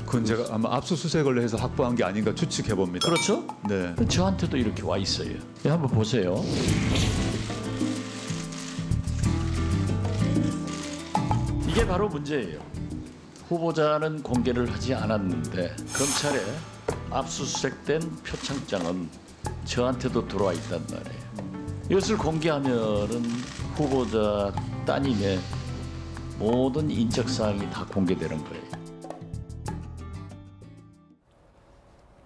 그건 제가 아마 압수수색을 해서 확보한 게 아닌가 추측해 봅니다. 그렇죠? 네. 저한테도 이렇게 와 있어요. 네, 한번 보세요. 이게 바로 문제예요. 후보자는 공개를 하지 않았는데 검찰에 압수수색된 표창장은 저한테도 들어와 있단 말이에요. 이것을 공개하면은 후보자 따님의 모든 인적 사항이 다 공개되는 거예요.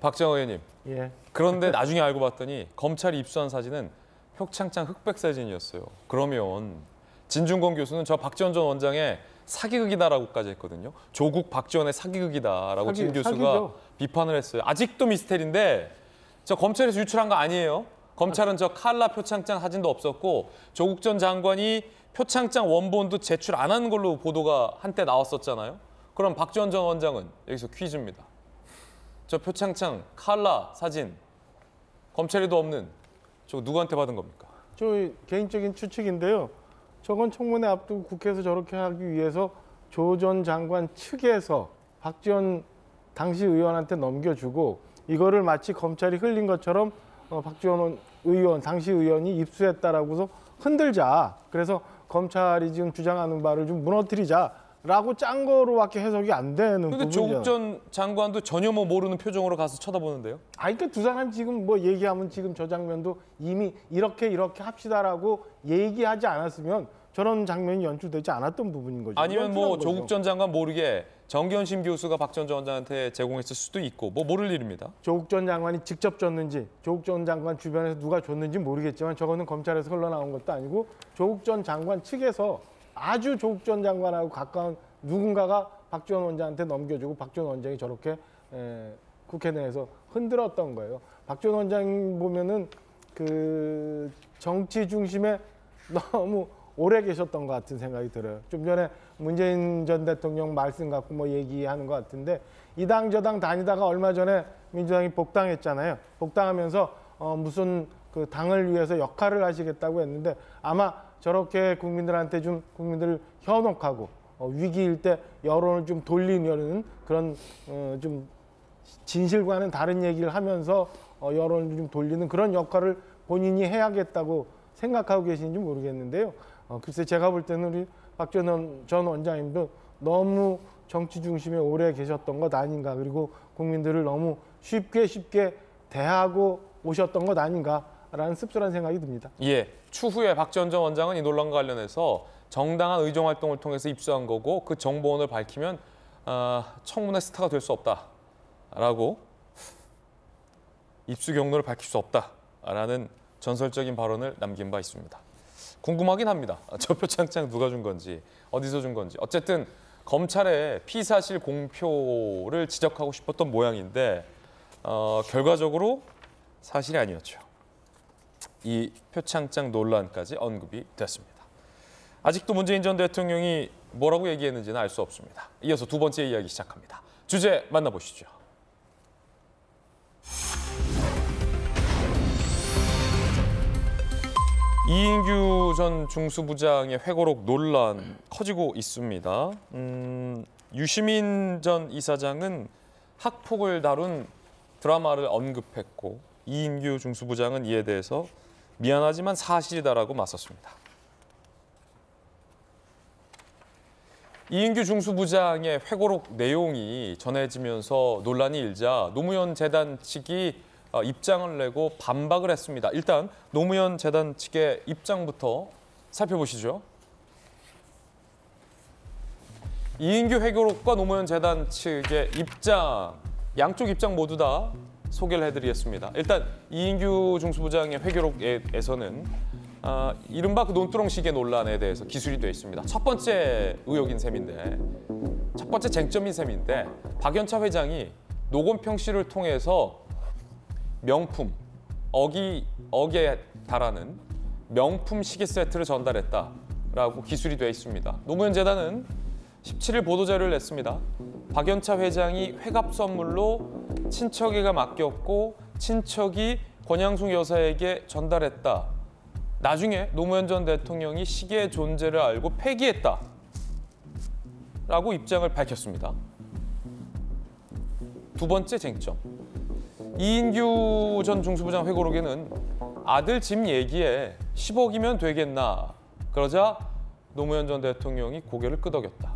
박정호 의원님. 예. 그런데 나중에 알고 봤더니 검찰이 입수한 사진은 표창장 흑백 사진이었어요. 그러면 진중권 교수는 저 박지원 전 원장의 사기극이다라고까지 했거든요. 조국 박지원의 사기극이다라고 진 교수가 사기죠. 비판을 했어요. 아직도 미스테리인데 저 검찰에서 유출한 거 아니에요. 검찰은 저 칼라 표창장 사진도 없었고 조국 전 장관이 표창장 원본도 제출 안 한 걸로 보도가 한때 나왔었잖아요. 그럼 박지원 전 원장은 여기서 퀴즈입니다. 저 표창장 칼라 사진 검찰에도 없는 저 누구한테 받은 겁니까? 저 개인적인 추측인데요. 저건 청문회 앞두고 국회에서 저렇게 하기 위해서 조 전 장관 측에서 박지원 당시 의원한테 넘겨주고 이거를 마치 검찰이 흘린 것처럼 박지원 의원, 당시 의원이 입수했다라고서 흔들자. 그래서 검찰이 지금 주장하는 바를 좀 무너뜨리자라고 짠 거로밖에 해석이 안 되는 부분이죠. 근데 조국 전 장관도 전혀 뭐 모르는 표정으로 가서 쳐다보는데요? 그러니까 두 사람 지금 뭐 얘기하면 지금 저 장면도 이미 이렇게 합시다라고 얘기하지 않았으면 저런 장면이 연출되지 않았던 부분인 거죠. 아니면 뭐 조국 전 장관 모르게 정경심 교수가 박 전 원장한테 제공했을 수도 있고 뭐 모를 일입니다. 조국 전 장관이 직접 줬는지 조국 전 장관 주변에서 누가 줬는지 모르겠지만 저거는 검찰에서 흘러나온 것도 아니고 조국 전 장관 측에서 아주 조국 전 장관하고 가까운 누군가가 박지원 원장한테 넘겨주고 박지원 원장이 저렇게 국회 내에서 흔들었던 거예요. 박지원 원장 보면은 그 정치 중심에 너무 오래 계셨던 것 같은 생각이 들어요. 좀 전에 문재인 전 대통령 말씀 갖고 뭐 얘기하는 것 같은데 이 당 저 당 다니다가 얼마 전에 민주당이 복당했잖아요. 복당하면서 무슨 그 당을 위해서 역할을 하시겠다고 했는데 아마 저렇게 국민들한테 좀 국민들을 현혹하고 위기일 때 여론을 좀 돌리려는 그런 좀 진실과는 다른 얘기를 하면서 여론을 좀 돌리는 그런 역할을 본인이 해야겠다고 생각하고 계신지 모르겠는데요. 글쎄 제가 볼 때는 우리 박지원 전 원장님도 너무 정치 중심에 오래 계셨던 것 아닌가, 그리고 국민들을 너무 쉽게 대하고 오셨던 것 아닌가라는 씁쓸한 생각이 듭니다. 예, 추후에 박지원 전 원장은 이 논란과 관련해서 정당한 의정 활동을 통해서 입수한 거고 그 정보원을 밝히면 청문회 스타가 될 수 없다라고 입수 경로를 밝힐 수 없다라는 전설적인 발언을 남긴 바 있습니다. 궁금하긴 합니다. 저 표창장 누가 준 건지, 어디서 준 건지. 어쨌든 검찰의 피사실 공표를 지적하고 싶었던 모양인데 결과적으로 사실이 아니었죠. 이 표창장 논란까지 언급이 됐습니다. 아직도 문재인 전 대통령이 뭐라고 얘기했는지는 알 수 없습니다. 이어서 두 번째 이야기 시작합니다. 주제 만나보시죠. 이인규 전 중수부장의 회고록 논란 커지고 있습니다. 유시민 전 이사장은 학폭을 다룬 드라마를 언급했고 이인규 중수부장은 이에 대해서 미안하지만 사실이다라고 맞섰습니다. 이인규 중수부장의 회고록 내용이 전해지면서 논란이 일자 노무현 재단 측이 입장을 내고 반박을 했습니다. 일단 노무현 재단 측의 입장부터 살펴보시죠. 이인규 회고록과 노무현 재단 측의 입장, 양쪽 입장 모두 다 소개를 해드리겠습니다. 일단 이인규 중수부장의 회고록에서는 이른바 그 논두렁 시계 논란에 대해서 기술이 되어 있습니다. 첫 번째 의혹인 셈인데, 첫 번째 쟁점인 셈인데 박연차 회장이 노건평 씨를 통해서 명품, 억에 달하는 명품 시계 세트를 전달했다라고 기술이 되어 있습니다. 노무현 재단은 17일 보도자료를 냈습니다. 박연차 회장이 회갑 선물로 친척에게 맡겼고 친척이 권양숙 여사에게 전달했다. 나중에 노무현 전 대통령이 시계의 존재를 알고 폐기했다. 라고 입장을 밝혔습니다. 두 번째 쟁점. 이인규 전 중수부장 회고록에는 아들 집 얘기에 10억이면 되겠나. 그러자 노무현 전 대통령이 고개를 끄덕였다.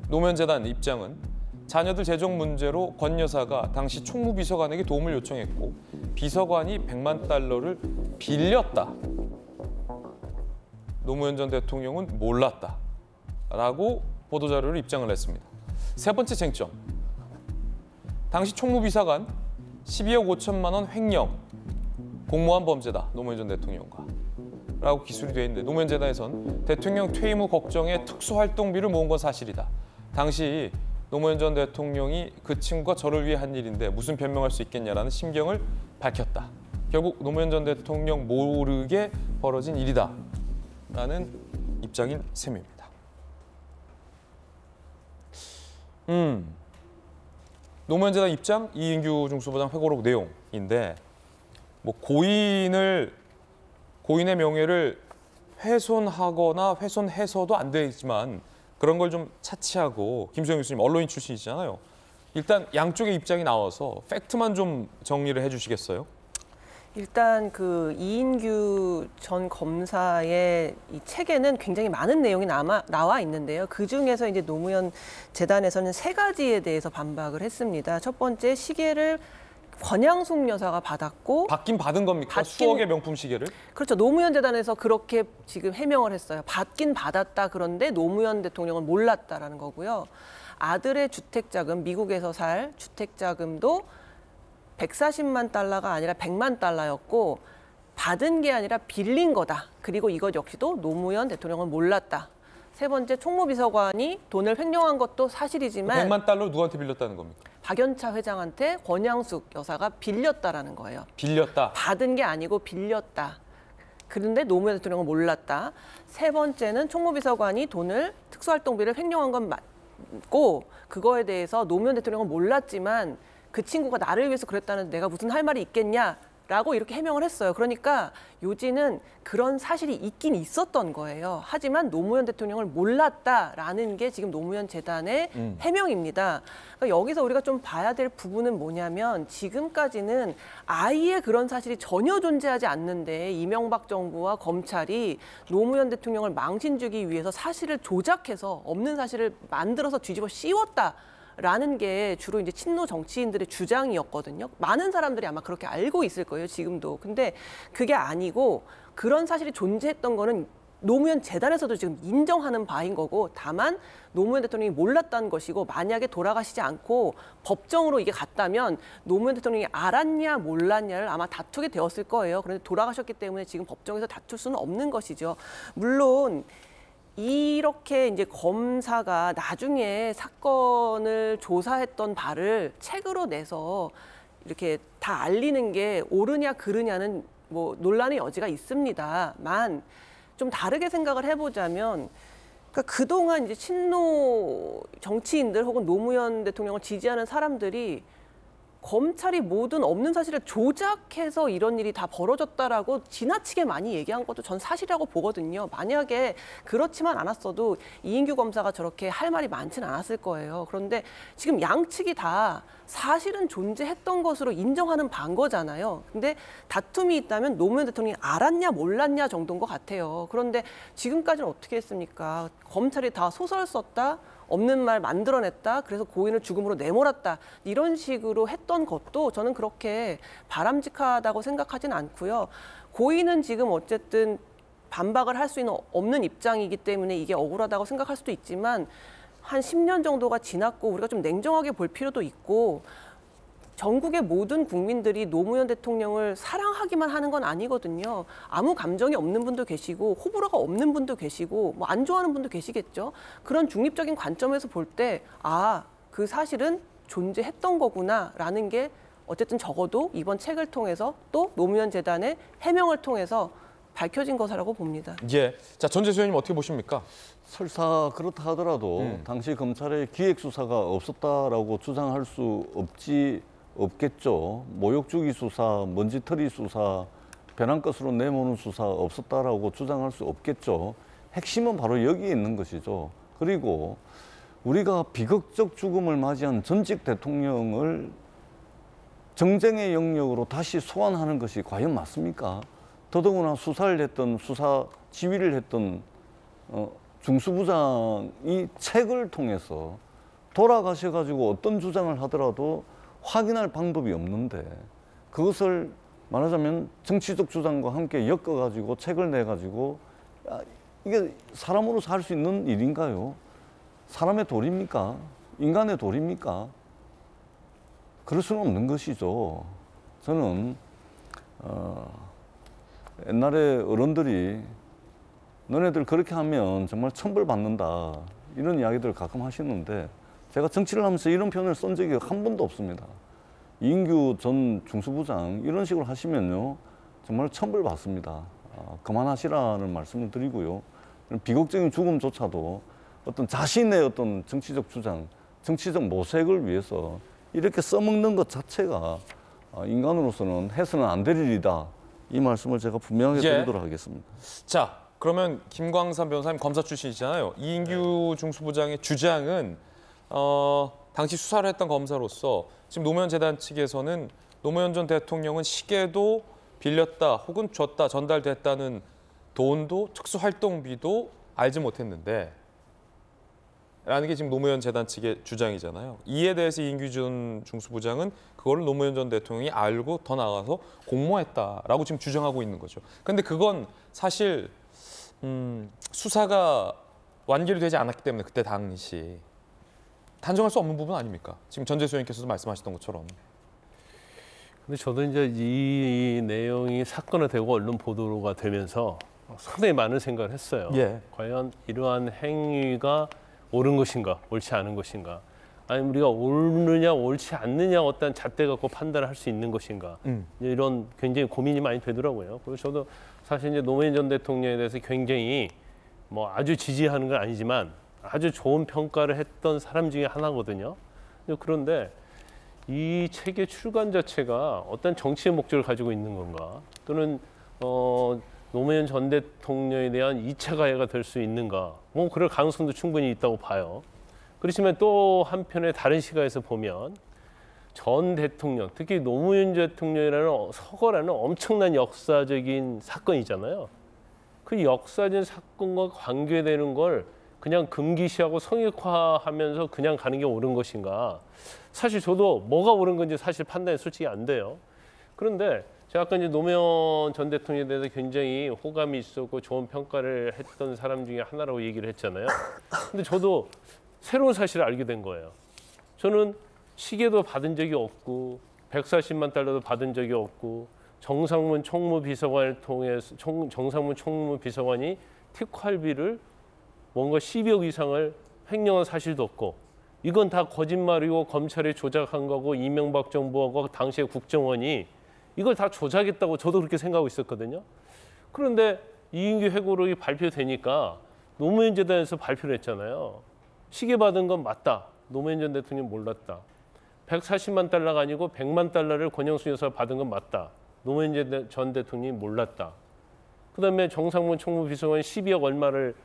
노무현 재단 입장은 자녀들 재정 문제로 권 여사가 당시 총무비서관에게 도움을 요청했고 비서관이 100만 달러를 빌렸다. 노무현 전 대통령은 몰랐다. 라고 보도자료를 입장을 냈습니다. 세 번째 쟁점. 당시 총무비서관 12억 5천만 원 횡령, 공모한 범죄다. 노무현 전 대통령과. 라고 기술이 되어 있는데 노무현 재단에선 대통령 퇴임 후 걱정에 특수활동비를 모은 건 사실이다. 당시 노무현 전 대통령이 그 친구가 저를 위해 한 일인데 무슨 변명할 수 있겠냐라는 심경을 밝혔다. 결국 노무현 전 대통령 모르게 벌어진 일이다. 라는 입장인 셈입니다. 노무현 재단 입장, 이인규 중수부장 회고록 내용인데 뭐 고인의 명예를 훼손하거나 훼손해서도 안 되지만 그런 걸 좀 차치하고 김수영 교수님 언론인 출신이시잖아요. 일단 양쪽의 입장이 나와서 팩트만 좀 정리를 해주시겠어요? 일단 그 이인규 전 검사의 이 책에는 굉장히 많은 내용이 나와 있는데요. 그 중에서 이제 노무현 재단에서는 세 가지에 대해서 반박을 했습니다. 첫 번째, 시계를 권양숙 여사가 받았고 받긴 받은 겁니까? 수억의 명품 시계를? 그렇죠. 노무현 재단에서 그렇게 지금 해명을 했어요. 받긴 받았다. 그런데 노무현 대통령은 몰랐다라는 거고요. 아들의 주택자금, 미국에서 살 주택자금도 140만 달러가 아니라 100만 달러였고 받은 게 아니라 빌린 거다. 그리고 이것 역시도 노무현 대통령은 몰랐다. 세 번째, 총무비서관이 돈을 횡령한 것도 사실이지만 100만 달러 누구한테 빌렸다는 겁니까? 박연차 회장한테 권양숙 여사가 빌렸다라는 거예요. 빌렸다. 받은 게 아니고 빌렸다. 그런데 노무현 대통령은 몰랐다. 세 번째는 총무비서관이 돈을 특수활동비를 횡령한 건 맞고 그거에 대해서 노무현 대통령은 몰랐지만 그 친구가 나를 위해서 그랬다는데 내가 무슨 할 말이 있겠냐. 라고 이렇게 해명을 했어요. 그러니까 요지는 그런 사실이 있긴 있었던 거예요. 하지만 노무현 대통령을 몰랐다라는 게 지금 노무현 재단의 해명입니다. 그러니까 여기서 우리가 좀 봐야 될 부분은 뭐냐면 지금까지는 아예 그런 사실이 전혀 존재하지 않는데 이명박 정부와 검찰이 노무현 대통령을 망신 주기 위해서 사실을 조작해서 없는 사실을 만들어서 뒤집어 씌웠다. 라는 게 주로 이제 친노 정치인들의 주장이었거든요. 많은 사람들이 아마 그렇게 알고 있을 거예요, 지금도. 근데 그게 아니고 그런 사실이 존재했던 거는 노무현 재단에서도 지금 인정하는 바인 거고 다만 노무현 대통령이 몰랐다는 것이고 만약에 돌아가시지 않고 법정으로 이게 갔다면 노무현 대통령이 알았냐 몰랐냐를 아마 다투게 되었을 거예요. 그런데 돌아가셨기 때문에 지금 법정에서 다툴 수는 없는 것이죠. 물론 이렇게 이제 검사가 나중에 사건을 조사했던 바를 책으로 내서 이렇게 다 알리는 게 옳으냐 그르냐는 뭐 논란의 여지가 있습니다만 좀 다르게 생각을 해보자면 그러니까 그동안 이제 친노 정치인들 혹은 노무현 대통령을 지지하는 사람들이 검찰이 모든 없는 사실을 조작해서 이런 일이 다 벌어졌다라고 지나치게 많이 얘기한 것도 전 사실이라고 보거든요. 만약에 그렇지만 않았어도 이인규 검사가 저렇게 할 말이 많지는 않았을 거예요. 그런데 지금 양측이 다 사실은 존재했던 것으로 인정하는 바인 거잖아요. 근데 다툼이 있다면 노무현 대통령이 알았냐 몰랐냐 정도인 것 같아요. 그런데 지금까지는 어떻게 했습니까? 검찰이 다 소설 썼다. 없는 말 만들어냈다. 그래서 고인을 죽음으로 내몰았다. 이런 식으로 했던 것도 저는 그렇게 바람직하다고 생각하진 않고요. 고인은 지금 어쨌든 반박을 할 수 있는 없는 입장이기 때문에 이게 억울하다고 생각할 수도 있지만 한 10년 정도가 지났고 우리가 좀 냉정하게 볼 필요도 있고 전국의 모든 국민들이 노무현 대통령을 사랑하기만 하는 건 아니거든요. 아무 감정이 없는 분도 계시고 호불호가 없는 분도 계시고 뭐 안 좋아하는 분도 계시겠죠. 그런 중립적인 관점에서 볼 때 아, 그 사실은 존재했던 거구나라는 게 어쨌든 적어도 이번 책을 통해서 또 노무현 재단의 해명을 통해서 밝혀진 것이라고 봅니다. 예. 자, 전재수 의원님 어떻게 보십니까? 설사 그렇다 하더라도 당시 검찰의 기획 수사가 없었다라고 주장할 수 없겠죠. 모욕주기 수사, 먼지털이 수사, 배낭것으로 내모는 수사 없었다라고 주장할 수 없겠죠. 핵심은 바로 여기에 있는 것이죠. 그리고 우리가 비극적 죽음을 맞이한 전직 대통령을 정쟁의 영역으로 다시 소환하는 것이 과연 맞습니까? 더더구나 수사를 했던, 수사 지휘를 했던 중수부장이 책을 통해서 돌아가셔가지고 어떤 주장을 하더라도 확인할 방법이 없는데 그것을 말하자면 정치적 주장과 함께 엮어가지고 책을 내가지고 이게 사람으로서 할 수 있는 일인가요? 사람의 도리입니까? 인간의 도리입니까? 그럴 수는 없는 것이죠. 저는 옛날에 어른들이 너네들 그렇게 하면 정말 천벌받는다 이런 이야기들을 가끔 하시는데 제가 정치를 하면서 이런 표현을 쓴 적이 한 번도 없습니다. 이인규 전 중수부장 이런 식으로 하시면요 정말 천벌받습니다. 그만하시라는 말씀을 드리고요. 비극적인 죽음조차도 어떤 자신의 어떤 정치적 주장, 정치적 모색을 위해서 이렇게 써먹는 것 자체가 인간으로서는 해서는 안 될 일이다. 이 말씀을 제가 분명하게 드리도록 하겠습니다. 자, 그러면 김광삼 변호사님 검사 출신이시잖아요. 이인규 중수부장의 주장은 당시 수사를 했던 검사로서 지금 노무현 재단 측에서는 노무현 전 대통령은 시계도 빌렸다 혹은 줬다 전달됐다는 돈도 특수활동비도 알지 못했는데 라는 게 지금 노무현 재단 측의 주장이잖아요. 이에 대해서 이인규 전 중수부장은 그걸 노무현 전 대통령이 알고 더 나아가서 공모했다라고 지금 주장하고 있는 거죠. 그런데 그건 사실 수사가 완결이 되지 않았기 때문에 그때 당시 단정할 수 없는 부분 아닙니까? 지금 전재수 의원께서도 말씀하셨던 것처럼. 근데 저도 이제 이 내용이 사건화 되고 언론 보도가 되면서 상당히 많은 생각을 했어요. 예. 과연 이러한 행위가 옳은 것인가, 옳지 않은 것인가, 아니면 우리가 옳느냐, 옳지 않느냐 어떤 잣대 갖고 판단을 할 수 있는 것인가, 이런 굉장히 고민이 많이 되더라고요. 그리고 저도 사실 이제 노무현 전 대통령에 대해서 굉장히 뭐 아주 지지하는 건 아니지만 아주 좋은 평가를 했던 사람 중에 하나거든요. 그런데 이 책의 출간 자체가 어떤 정치의 목적을 가지고 있는 건가? 또는 노무현 전 대통령에 대한 2차 가해가 될 수 있는가? 뭐 그럴 가능성도 충분히 있다고 봐요. 그렇지만 또 한편에 다른 시각에서 보면 전 대통령, 특히 노무현 대통령이라는 서거라는 엄청난 역사적인 사건이잖아요. 그 역사적인 사건과 관계되는 걸 그냥 금기시하고 성역화하면서 그냥 가는 게 옳은 것인가? 사실 저도 뭐가 옳은 건지 사실 판단이 솔직히 안 돼요. 그런데 제가 아까 이제 노무현 전 대통령에 대해서 굉장히 호감이 있었고 좋은 평가를 했던 사람 중에 하나라고 얘기를 했잖아요. 근데 저도 새로운 사실을 알게 된 거예요. 저는 시계도 받은 적이 없고 140만 달러도 받은 적이 없고 정상문 총무비서관을 통해서 정상문 총무비서관이 특활비를 뭔가 12억 이상을 횡령한 사실도 없고 이건 다 거짓말이고 검찰이 조작한 거고 이명박 정부하고 당시의 국정원이 이걸 다 조작했다고 저도 그렇게 생각하고 있었거든요. 그런데 이인규 회고록이 발표되니까 노무현 재단에서 발표를 했잖아요. 시계 받은 건 맞다. 노무현 전 대통령 몰랐다. 140만 달러가 아니고 100만 달러를 권영수 여사가 받은 건 맞다. 노무현 전 대통령이 몰랐다. 그다음에 정상문 총무비서관이 12억 얼마를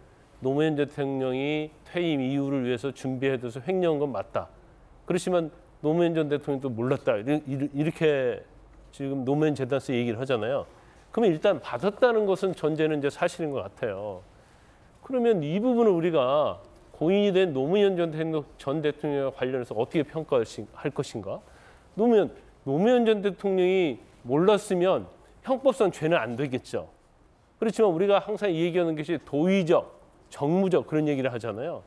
노무현 대통령이 퇴임 이후를 위해서 준비해둬서 횡령한 건 맞다. 그렇지만 노무현 전 대통령도 몰랐다. 이렇게 지금 노무현 재단에서 얘기를 하잖아요. 그러면 일단 받았다는 것은 전제는 이제 사실인 것 같아요. 그러면 이 부분을 우리가 고인이 된 노무현 전 대통령과 관련해서 어떻게 평가할 것인가? 노무현 전 대통령이 몰랐으면 형법상 죄는 안 되겠죠. 그렇지만 우리가 항상 얘기하는 것이 도의적, 정무적 그런 얘기를 하잖아요.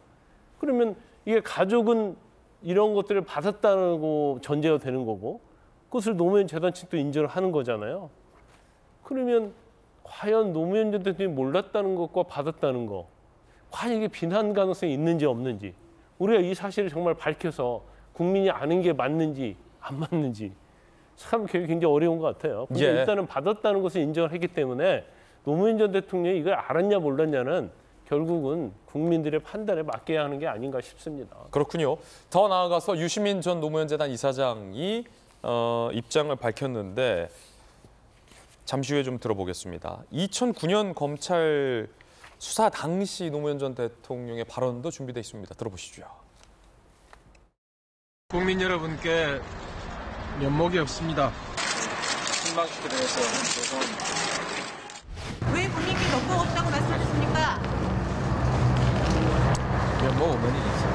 그러면 이게 가족은 이런 것들을 받았다는 거 전제가 되는 거고 그것을 노무현 재단 측도 인정을 하는 거잖아요. 그러면 과연 노무현 전 대통령이 몰랐다는 것과 받았다는 거 과연 이게 비난 가능성이 있는지 없는지 우리가 이 사실을 정말 밝혀서 국민이 아는 게 맞는지 안 맞는지 참 굉장히 어려운 것 같아요. 근데 일단은 받았다는 것을 인정을 했기 때문에 노무현 전 대통령이 이걸 알았냐 몰랐냐는 결국은 국민들의 판단에 맡겨야 하는 게 아닌가 싶습니다. 그렇군요. 더 나아가서 유시민 전 노무현 재단 이사장이 입장을 밝혔는데 잠시 후에 좀 들어보겠습니다. 2009년 검찰 수사 당시 노무현 전 대통령의 발언도 준비되어 있습니다. 들어보시죠. 국민 여러분께 면목이 없습니다. 실망시키게 돼서 죄송합니다. 왜 국민께 면목 없다고 말씀하셨습니까? 면목 없는 일이죠.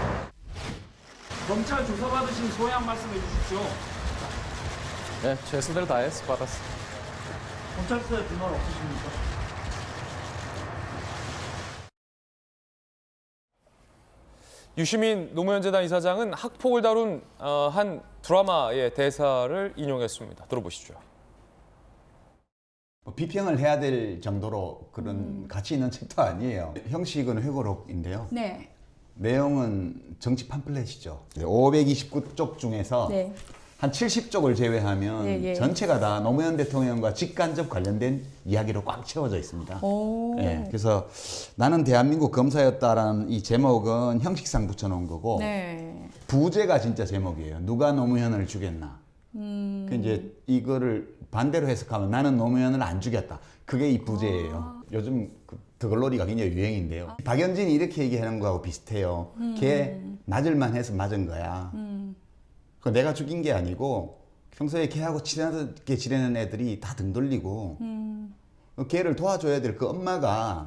검찰 조사받으신 소양 말씀해 주십시오. 네, 최선을 다해서 받았습니다. 검찰 수사에 불만 없으십니까? 유시민 노무현 재단 이사장은 학폭을 다룬 한 드라마의 대사를 인용했습니다. 들어보시죠. 비평을 해야 될 정도로 그런 가치 있는 책도 아니에요. 형식은 회고록인데요. 네. 내용은 정치 팜플렛이죠. 529쪽 중에서 네. 한 70쪽을 제외하면 예. 전체가 다 노무현 대통령과 직간접 관련된 이야기로 꽉 채워져 있습니다. 예, 그래서 나는 대한민국 검사였다라는 이 제목은 형식상 붙여놓은 거고 네. 부제가 진짜 제목이에요. 누가 노무현을 죽였나. 그 이제 이거를 반대로 해석하면 나는 노무현을 안 죽였다. 그게 이 부제예요. 요즘 그 드글로리가 굉장히 유행인데요. 박연진이 이렇게 얘기하는 거하고 비슷해요. 걔 맞을만 해서 맞은 거야. 그 내가 죽인 게 아니고 평소에 걔하고 친하게 지내는 애들이 다 등 돌리고 걔를 도와줘야 될 그 엄마가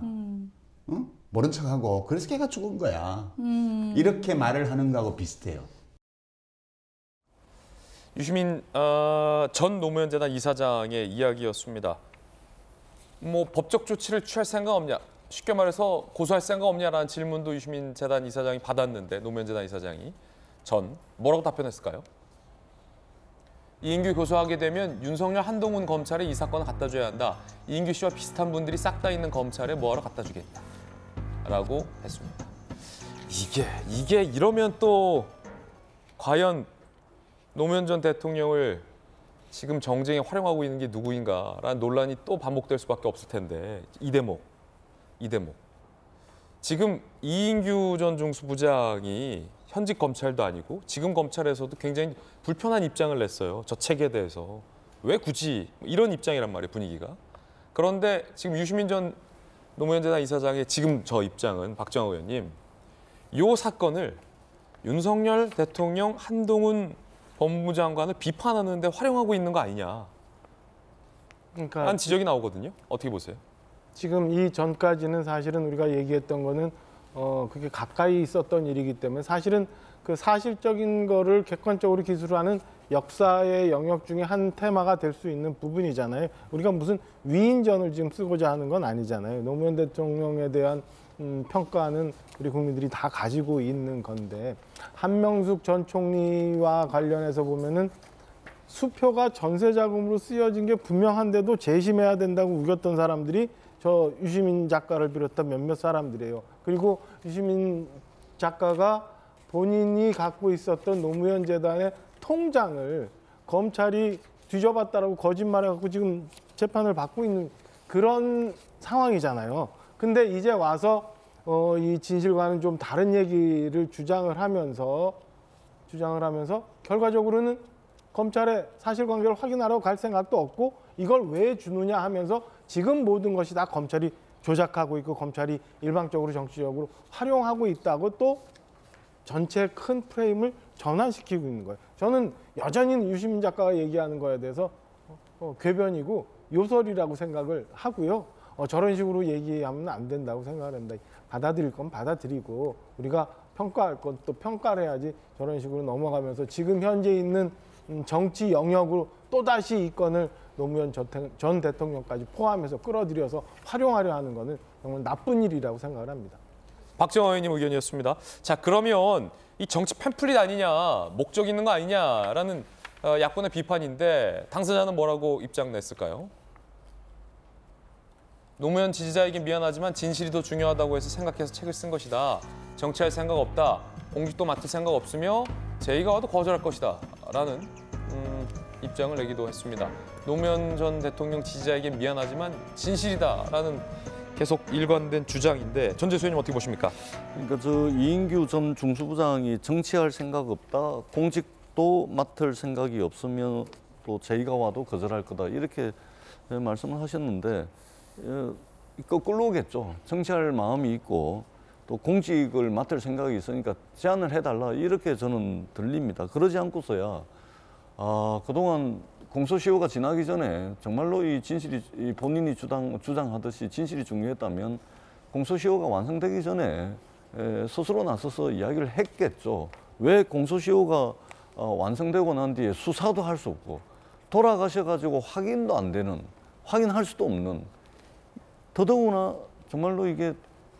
모른 척하고 그래서 걔가 죽은 거야. 이렇게 말을 하는 거하고 비슷해요. 유시민 전 노무현 재단 이사장의 이야기였습니다. 뭐 법적 조치를 취할 생각 없냐? 쉽게 말해서 고소할 생각 없냐라는 질문도 유시민 재단 이사장이 받았는데 노무현 재단 이사장이 뭐라고 답변했을까요? 이인규 고소하게 되면 윤석열 한동훈 검찰에 이 사건을 갖다 줘야 한다. 이인규 씨와 비슷한 분들이 싹 다 있는 검찰에 뭐하러 갖다 주겠다. 라고 했습니다. 이게 이러면 또 과연 노무현 전 대통령을 지금 정쟁에 활용하고 있는 게 누구인가라는 논란이 또 반복될 수밖에 없을 텐데 이 대목. 지금 이인규 전 중수부장이 현직 검찰도 아니고 지금 검찰에서도 굉장히 불편한 입장을 냈어요. 저 책에 대해서. 왜 굳이 이런 입장이란 말이에요, 분위기가. 그런데 지금 유시민 전 노무현 재단 이사장의 지금 저 입장은 박정호 의원님, 이 사건을 윤석열 대통령, 한동훈 법무부 장관을 비판하는 데 활용하고 있는 거 아니냐. 그러니까 한 지적이 나오거든요. 어떻게 보세요? 지금 이 전까지는 사실은 우리가 얘기했던 거는 그게 가까이 있었던 일이기 때문에 사실은 그 사실적인 거를 객관적으로 기술하는 역사의 영역 중에 한 테마가 될 수 있는 부분이잖아요. 우리가 무슨 위인전을 지금 쓰고자 하는 건 아니잖아요. 노무현 대통령에 대한 평가는 우리 국민들이 다 가지고 있는 건데, 한명숙 전 총리와 관련해서 보면은 수표가 전세 자금으로 쓰여진 게 분명한데도 재심해야 된다고 우겼던 사람들이 저 유시민 작가를 비롯한 몇몇 사람들이에요. 그리고 유시민 작가가 본인이 갖고 있었던 노무현 재단의 통장을 검찰이 뒤져봤다라고 거짓말해갖고 지금 재판을 받고 있는 그런 상황이잖아요. 근데 이제 와서 이 진실과는 좀 다른 얘기를 주장을 하면서 결과적으로는 검찰의 사실관계를 확인하러 갈 생각도 없고 이걸 왜 주느냐 하면서 지금 모든 것이 다 검찰이 조작하고 있고 검찰이 일방적으로 정치적으로 활용하고 있다고 또 전체 큰 프레임을 전환시키고 있는 거예요. 저는 여전히 유시민 작가가 얘기하는 거에 대해서 궤변이고 요설이라고 생각을 하고요. 저런 식으로 얘기하면 안 된다고 생각을 합니다. 받아들일 건 받아들이고 우리가 평가할 건 또 평가를 해야지 저런 식으로 넘어가면서 지금 현재 있는 정치 영역으로 또다시 이 건을 노무현 전 대통령까지 포함해서 끌어들여서 활용하려 하는 거는 정말 나쁜 일이라고 생각을 합니다. 박정호 의원님 의견이었습니다. 자, 그러면 이 정치 팸플릿 아니냐, 목적 있는 거 아니냐라는 야권의 비판인데 당사자는 뭐라고 입장 냈을까요? 노무현 지지자에게 미안하지만 진실이 더 중요하다고 해서 생각해서 책을 쓴 것이다. 정치할 생각 없다. 공직도 맡을 생각 없으며 제의가 와도 거절할 것이다. 라는 입장을 내기도 했습니다. 노무현 전 대통령 지지자에게 미안하지만 진실이다라는 계속 일관된 주장인데 전재수 의원님 어떻게 보십니까? 그러니까 저 이인규 전 중수부장이 정치할 생각 없다, 공직도 맡을 생각이 없으면 또 제의가 와도 거절할 거다 이렇게 말씀을 하셨는데 거꾸로겠죠. 정치할 마음이 있고 또 공직을 맡을 생각이 있으니까 제안을 해달라 이렇게 저는 들립니다. 그러지 않고서야 그동안 공소시효가 지나기 전에 정말로 이 진실이 본인이 주장하듯이 진실이 중요했다면 공소시효가 완성되기 전에 스스로 나서서 이야기를 했겠죠. 왜 공소시효가 완성되고 난 뒤에 수사도 할 수 없고 돌아가셔가지고 확인도 안 되는, 확인할 수도 없는, 더더구나 정말로 이게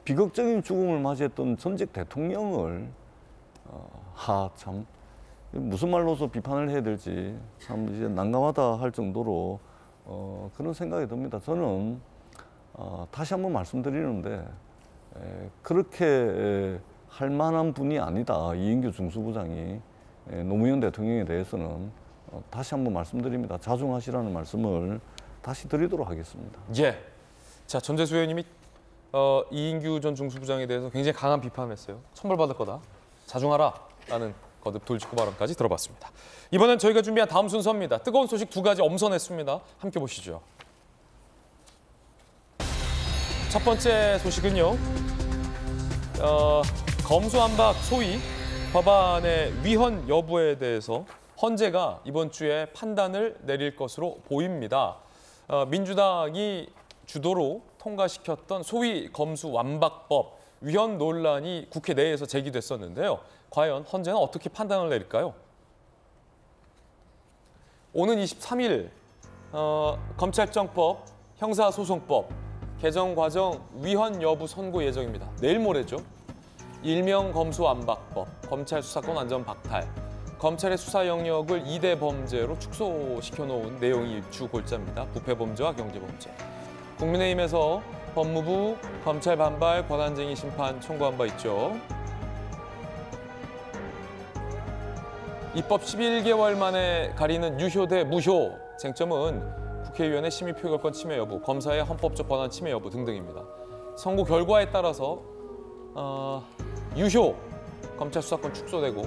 비극적인 죽음을 맞이했던 전직 대통령을 참 무슨 말로서 비판을 해야 될지 참 이제 난감하다 할 정도로 그런 생각이 듭니다. 저는 다시 한번 말씀드리는데 그렇게 할 만한 분이 아니다. 이인규 중수부장이 노무현 대통령에 대해서는 다시 한번 말씀드립니다. 자중하시라는 말씀을 다시 드리도록 하겠습니다. 예. 자, 전재수 의원님이 이인규 전 중수부장에 대해서 굉장히 강한 비판을 했어요. 처벌받을 거다. 자중하라라는 거듭 돌직구 발언까지 들어봤습니다. 이번엔 저희가 준비한 다음 순서입니다. 뜨거운 소식 두 가지 엄선했습니다. 함께 보시죠. 첫 번째 소식은요. 검수완박 소위 법안의 위헌 여부에 대해서 헌재가 이번 주에 판단을 내릴 것으로 보입니다. 민주당이 주도로 통과시켰던 소위 검수완박법 위헌 논란이 국회 내에서 제기됐었는데요. 과연 헌재는 어떻게 판단을 내릴까요? 오는 23일 검찰청법, 형사소송법 개정 과정 위헌 여부 선고 예정입니다. 내일 모레죠. 일명 검수완박법, 검찰 수사권 완전 박탈, 검찰의 수사 영역을 2대 범죄로 축소시켜놓은 내용이 주 골자입니다. 부패범죄와 경제범죄. 국민의힘에서 법무부, 검찰 반발, 권한쟁의 심판 청구한 바 있죠. 입법 11개월 만에 가리는 유효 대 무효. 쟁점은 국회의원의 심의 표결권 침해 여부, 검사의 헌법적 권한 침해 여부 등등입니다. 선고 결과에 따라서 유효 검찰 수사권 축소되고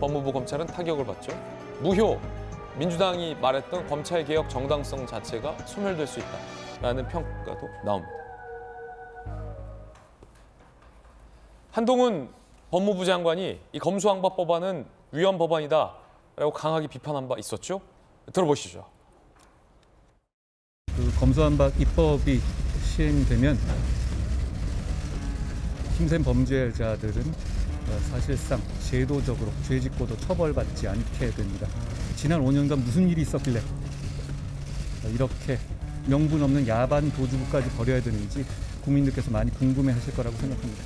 법무부 검찰은 타격을 받죠. 무효. 민주당이 말했던 검찰개혁 정당성 자체가 소멸될 수 있다라는 평가도 나옵니다. 한동훈 법무부 장관이 이 검수완박 법안은 위헌 법안이다라고 강하게 비판한 바 있었죠. 들어보시죠. 그 검수완박 입법이 시행되면 힘센 범죄자들은 사실상 제도적으로 죄짓고도 처벌받지 않게 됩니다. 지난 5년간 무슨 일이 있었길래 이렇게 명분 없는 야반 도주부까지 벌여야 되는지 국민들께서 많이 궁금해하실 거라고 생각합니다.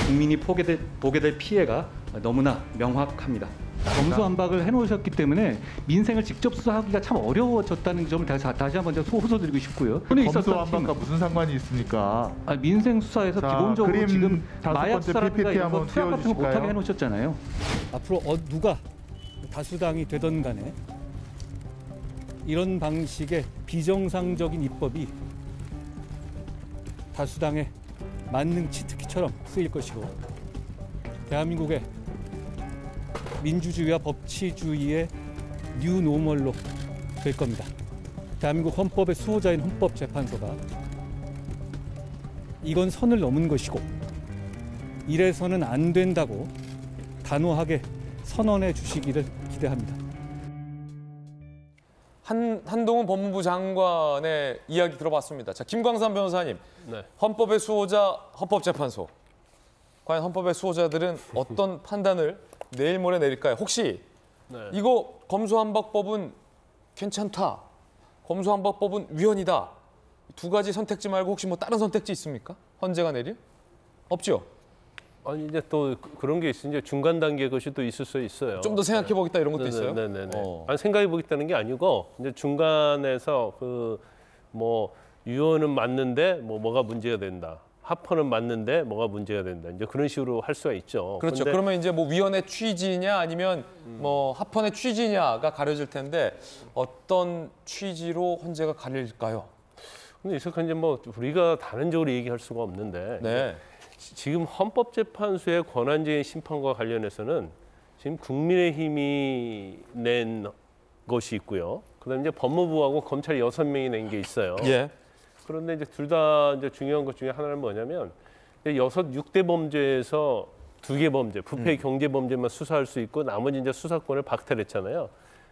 국민이 보게 될 피해가 너무나 명확합니다. 검수완박을 해놓으셨기 때문에 민생을 직접 수사하기가 참 어려워졌다는 점을 다시 한번 호소드리고 싶고요. 검수완박과 무슨 상관이 있습니까? 민생 수사에서 자, 기본적으로 지금 마약 수사라든가 이런 거 투약 같은 거 띄워주실까요? 못하게 해놓으셨잖아요. 앞으로 누가 다수당이 되던 간에 이런 방식의 비정상적인 입법이 다수당의 만능 치트키처럼 쓰일 것이고 대한민국의 민주주의와 법치주의의 뉴노멀로 될 겁니다. 대한민국 헌법의 수호자인 헌법재판소가 이건 선을 넘은 것이고 이래서는 안 된다고 단호하게 선언해 주시기를 기대합니다. 한동훈 법무부 장관의 이야기 들어봤습니다. 자, 김광삼 변호사님, 네. 헌법의 수호자 헌법재판소. 과연 헌법의 수호자들은 어떤 판단을 내일 모레 내릴까요? 혹시 이거 검수완박법은 괜찮다, 검수완박법은 위헌이다, 두 가지 선택지 말고 혹시 뭐 다른 선택지 있습니까? 헌재가 내릴? 없죠? 아니 이제 또 그런 게 있어요. 이제 중간 단계 것이 또 있을 수 있어요. 좀 더 생각해 보겠다 이런 것도 있어요? 네네네. 아니 생각해 보겠다는 게 아니고 이제 중간에서 그 뭐 유언은 맞는데 뭐가 문제가 된다. 합헌은 맞는데 뭐가 문제가 된다. 이제 그런 식으로 할 수가 있죠. 그렇죠. 그러면 이제 뭐 위헌의 취지냐 아니면 뭐 합헌의 취지냐가 가려질 텐데 어떤 취지로 헌재가 가릴까요? 근데 이제 뭐 우리가 다른적으로 얘기할 수가 없는데 네. 지금 헌법재판소의 권한쟁의 심판과 관련해서는 지금 국민의힘이 낸 것이 있고요. 그다음에 이제 법무부하고 검찰 6명이 낸 게 있어요. 예. 그런데 이제 둘 다 이제 중요한 것 중에 하나는 뭐냐면 6대 범죄에서 2개 범죄, 부패 경제 범죄만 수사할 수 있고 나머지 이제 수사권을 박탈했잖아요.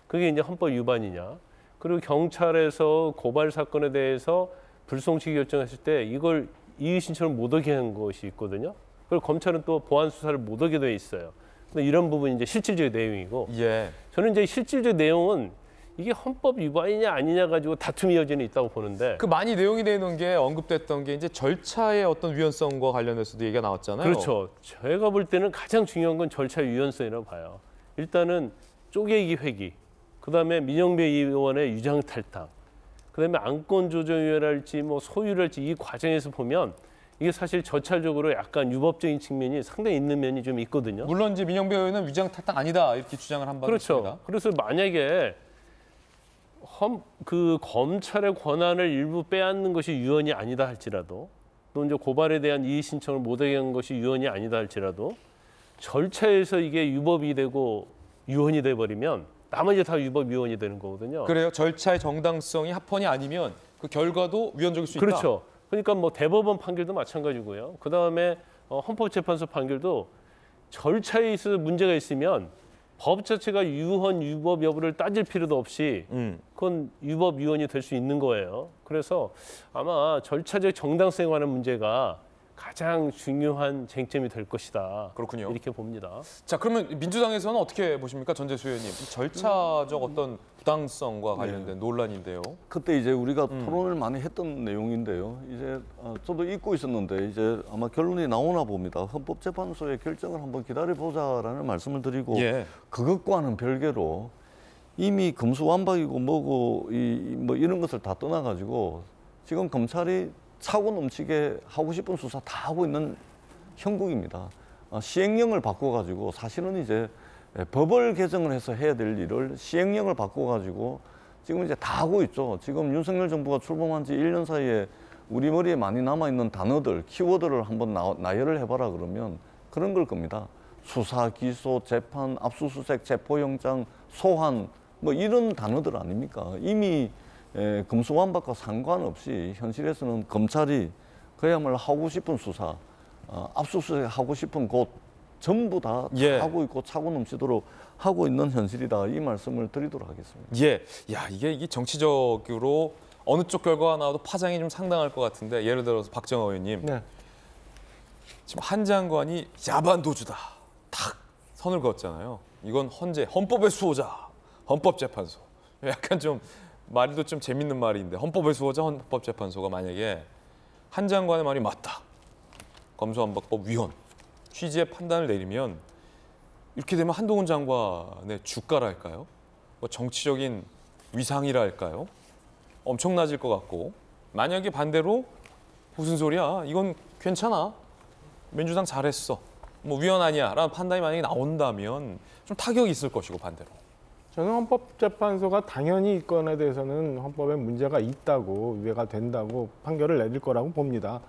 그게 이제 헌법 위반이냐? 그리고 경찰에서 고발 사건에 대해서 불송치 결정했을 때 이걸 이의 신청을 못 하게 한 것이 있거든요. 그리고 검찰은 또 보안 수사를 못 하게 돼 있어요. 근데 이런 부분이 이제 실질적 내용이고, 예. 저는 이제 실질적 내용은 이게 헌법 위반이냐 아니냐 가지고 다툼이 여전히 있다고 보는데. 그 많이 내용이 되는 게 언급됐던 게 이제 절차의 어떤 유연성과 관련해서도 얘기가 나왔잖아요. 그렇죠. 제가 볼 때는 가장 중요한 건 절차 유연성이라고 봐요. 일단은 쪼개기 회기, 그다음에 민영배 의원의 유장 탈당, 그다음에 안건조정위원회랄지 뭐 소유랄지 이 과정에서 보면 이게 사실 절차적으로 약간 유법적인 측면이 상당히 있는 면이 좀 있거든요. 물론 이제 민영배 의원은 유장 탈당 아니다 이렇게 주장을 한 바가 있습니다. 그렇죠. 그래서 만약에 그 검찰의 권한을 일부 빼앗는 것이 유언이 아니다 할지라도, 또 이제 고발에 대한 이의 신청을 못하게 한 것이 유언이 아니다 할지라도 절차에서 이게 유법이 되고 유언이 돼 버리면 나머지 다 유법 위헌이 되는 거거든요. 그래요? 절차의 정당성이 합헌이 아니면 그 결과도 위헌적일 수 있다. 그렇죠. 그러니까 뭐 대법원 판결도 마찬가지고요. 그다음에 헌법재판소 판결도 절차에 있어서 문제가 있으면 법 자체가 유헌, 유법 여부를 따질 필요도 없이 그건 유법 위헌이 될 수 있는 거예요. 그래서 아마 절차적 정당성에 관한 문제가 가장 중요한 쟁점이 될 것이다. 그렇군요. 이렇게 봅니다. 자, 그러면 민주당에서는 어떻게 보십니까, 전재수 의원님? 절차적 어떤 부당성과 관련된 논란인데요. 그때 이제 우리가 토론을 많이 했던 내용인데요. 이제 저도 잊고 있었는데 이제 아마 결론이 나오나 봅니다. 헌법재판소의 결정을 한번 기다려보자라는 말씀을 드리고, 예. 그것과는 별개로 이미 검수완박이고 뭐고 뭐 이런 것을 다 떠나가지고 지금 검찰이 차고 넘치게 하고 싶은 수사 다 하고 있는 형국입니다. 시행령을 바꿔가지고 사실은 이제 법을 개정을 해서 해야 될 일을 시행령을 바꿔가지고 지금 이제 다 하고 있죠. 지금 윤석열 정부가 출범한 지 1년 사이에 우리 머리에 많이 남아있는 단어들, 키워드를 한번 나열을 해봐라 그러면 그런 걸 겁니다. 수사, 기소, 재판, 압수수색, 체포영장, 소환 뭐 이런 단어들 아닙니까? 이미 검수완박과 상관없이 현실에서는 검찰이 그야말로 하고 싶은 수사, 압수수색 하고 싶은 곳 전부 다 하고 있고 차고 넘치도록 하고 있는 현실이다. 이 말씀을 드리도록 하겠습니다. 예, 야 이게 정치적으로 어느 쪽 결과가 나와도 파장이 좀 상당할 것 같은데 예를 들어서 박정호 의원님 지금 한 장관이 야반도주다 탁 선을 그었잖아요. 이건 헌법의 수호자, 헌법재판소. 약간 좀 말도 좀 재밌는 말인데 헌법의 수호자, 헌법재판소가 만약에 한 장관의 말이 맞다. 검수완박법 위헌 취지의 판단을 내리면 이렇게 되면 한동훈 장관의 주가랄까요? 뭐 정치적인 위상이랄까요? 엄청나질 것 같고 만약에 반대로 무슨 소리야? 이건 괜찮아. 민주당 잘했어. 뭐 위헌 아니야 라는 판단이 만약에 나온다면 좀 타격이 있을 것이고 반대로. 저는 헌법재판소가 당연히 이 건에 대해서는 헌법에 문제가 있다고 위배가 된다고 판결을 내릴 거라고 봅니다.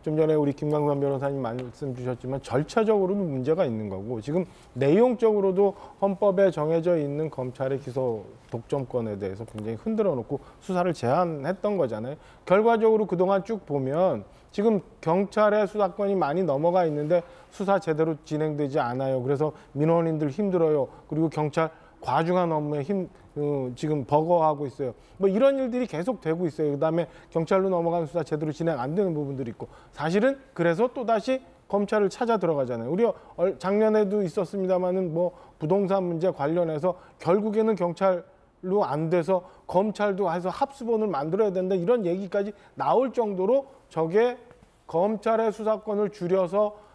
좀 전에 우리 김광선 변호사님 말씀 주셨지만 절차적으로는 문제가 있는 거고 지금 내용적으로도 헌법에 정해져 있는 검찰의 기소 독점권에 대해서 굉장히 흔들어 놓고 수사를 제한했던 거잖아요. 결과적으로 그동안 쭉 보면 지금 경찰의 수사권이 많이 넘어가 있는데 수사 제대로 진행되지 않아요. 그래서 민원인들 힘들어요. 그리고 경찰 과중한 업무에 지금 버거워하고 있어요. 뭐 이런 일들이 계속 되고 있어요. 그다음에 경찰로 넘어간 수사 제대로 진행 안 되는 부분들이 있고 사실은 그래서 또다시 검찰을 찾아 들어가잖아요. 우리 작년에도 있었습니다마는 뭐 부동산 문제 관련해서 결국에는 경찰로 안 돼서 검찰도 해서 합수본을 만들어야 된다 이런 얘기까지 나올 정도로 저게 검찰의 수사권을 줄여서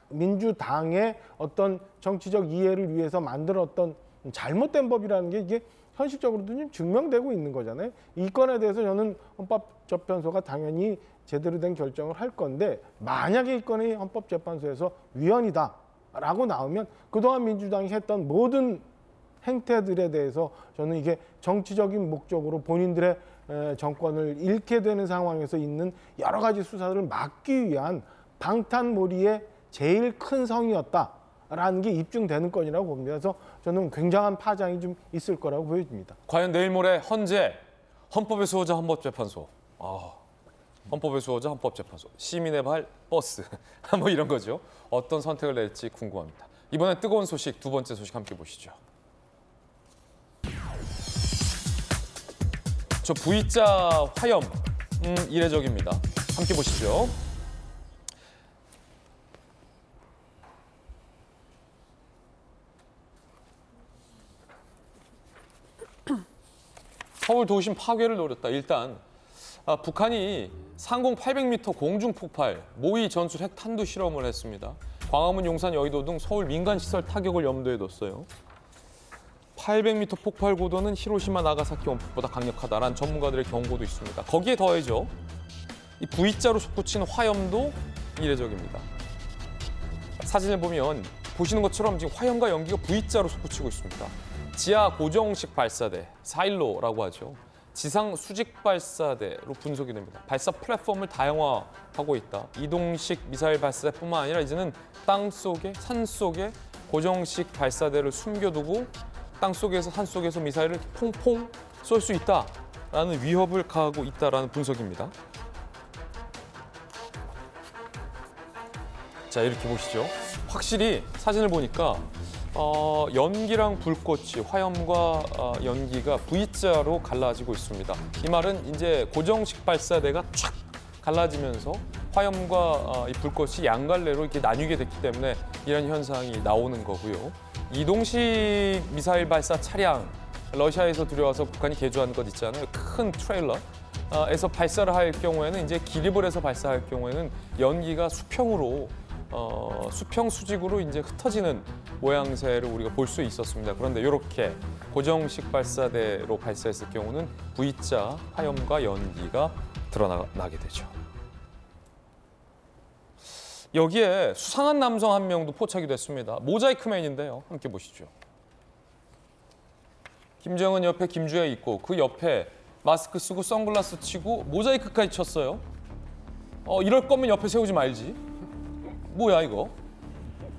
민주당의 어떤 정치적 이해를 위해서 만들었던 잘못된 법이라는 게 이게 현실적으로도 좀 증명되고 있는 거잖아요. 이 건에 대해서 저는 헌법재판소가 당연히 제대로 된 결정을 할 건데 만약에 이 건이 헌법재판소에서 위헌이다라고 나오면 그동안 민주당이 했던 모든 행태들에 대해서 저는 이게 정치적인 목적으로 본인들의 정권을 잃게 되는 상황에서 있는 여러 가지 수사들을 막기 위한 방탄몰이의 제일 큰 성이었다라는 게 입증되는 건이라고 봅니다. 그래서 저는 굉장한 파장이 좀 있을 거라고 보여집니다. 과연 내일 모레 헌법의 수호자 헌법재판소. 헌법의 수호자 헌법재판소. 시민의 발 버스. 뭐 이런 거죠. 어떤 선택을 낼지 궁금합니다. 이번엔 뜨거운 소식, 두 번째 소식 함께 보시죠. 저 V자 화염 이례적입니다. 함께 보시죠. 서울 도심 파괴를 노렸다. 일단 북한이 상공 800m 공중폭발, 모의 전술 핵 탄두 실험을 했습니다. 광화문, 용산, 여의도 등 서울 민간시설 타격을 염두에 뒀어요. 800m 폭발 고도는 히로시마, 나가사키 원폭보다 강력하다라는 전문가들의 경고도 있습니다. 거기에 더해져 이 V자로 솟구친 화염도 이례적입니다. 사진을 보면 보시는 것처럼 지금 화염과 연기가 V자로 솟구치고 있습니다. 지하 고정식 발사대, 4.15라고 하죠. 지상 수직 발사대로 분석이 됩니다. 발사 플랫폼을 다양화하고 있다. 이동식 미사일 발사대뿐만 아니라 이제는 땅속에, 산속에 고정식 발사대를 숨겨두고 땅속에서, 산속에서 미사일을 퐁퐁 쏠 수 있다라는 위협을 가하고 있다라는 분석입니다. 자, 이렇게 보시죠. 확실히 사진을 보니까 연기랑 불꽃이, 화염과 연기가 V자로 갈라지고 있습니다. 이 말은 이제 고정식 발사대가 촥 갈라지면서 화염과 이 불꽃이 양갈래로 이렇게 나뉘게 됐기 때문에 이런 현상이 나오는 거고요. 이동식 미사일 발사 차량, 러시아에서 들여와서 북한이 개조한 것 있잖아요. 큰 트레일러에서 발사를 할 경우에는 이제 기립을 해서 발사할 경우에는 연기가 수평으로 수평 수직으로 이제 흩어지는 모양새를 우리가 볼 수 있었습니다. 그런데 이렇게 고정식 발사대로 발사했을 경우는 V자 화염과 연기가 드러나게 되죠. 여기에 수상한 남성 한 명도 포착이 됐습니다. 모자이크맨인데요. 함께 보시죠. 김정은 옆에 김주혜 있고 그 옆에 마스크 쓰고 선글라스 치고 모자이크까지 쳤어요. 이럴 거면 옆에 세우지 말지. 뭐야 이거?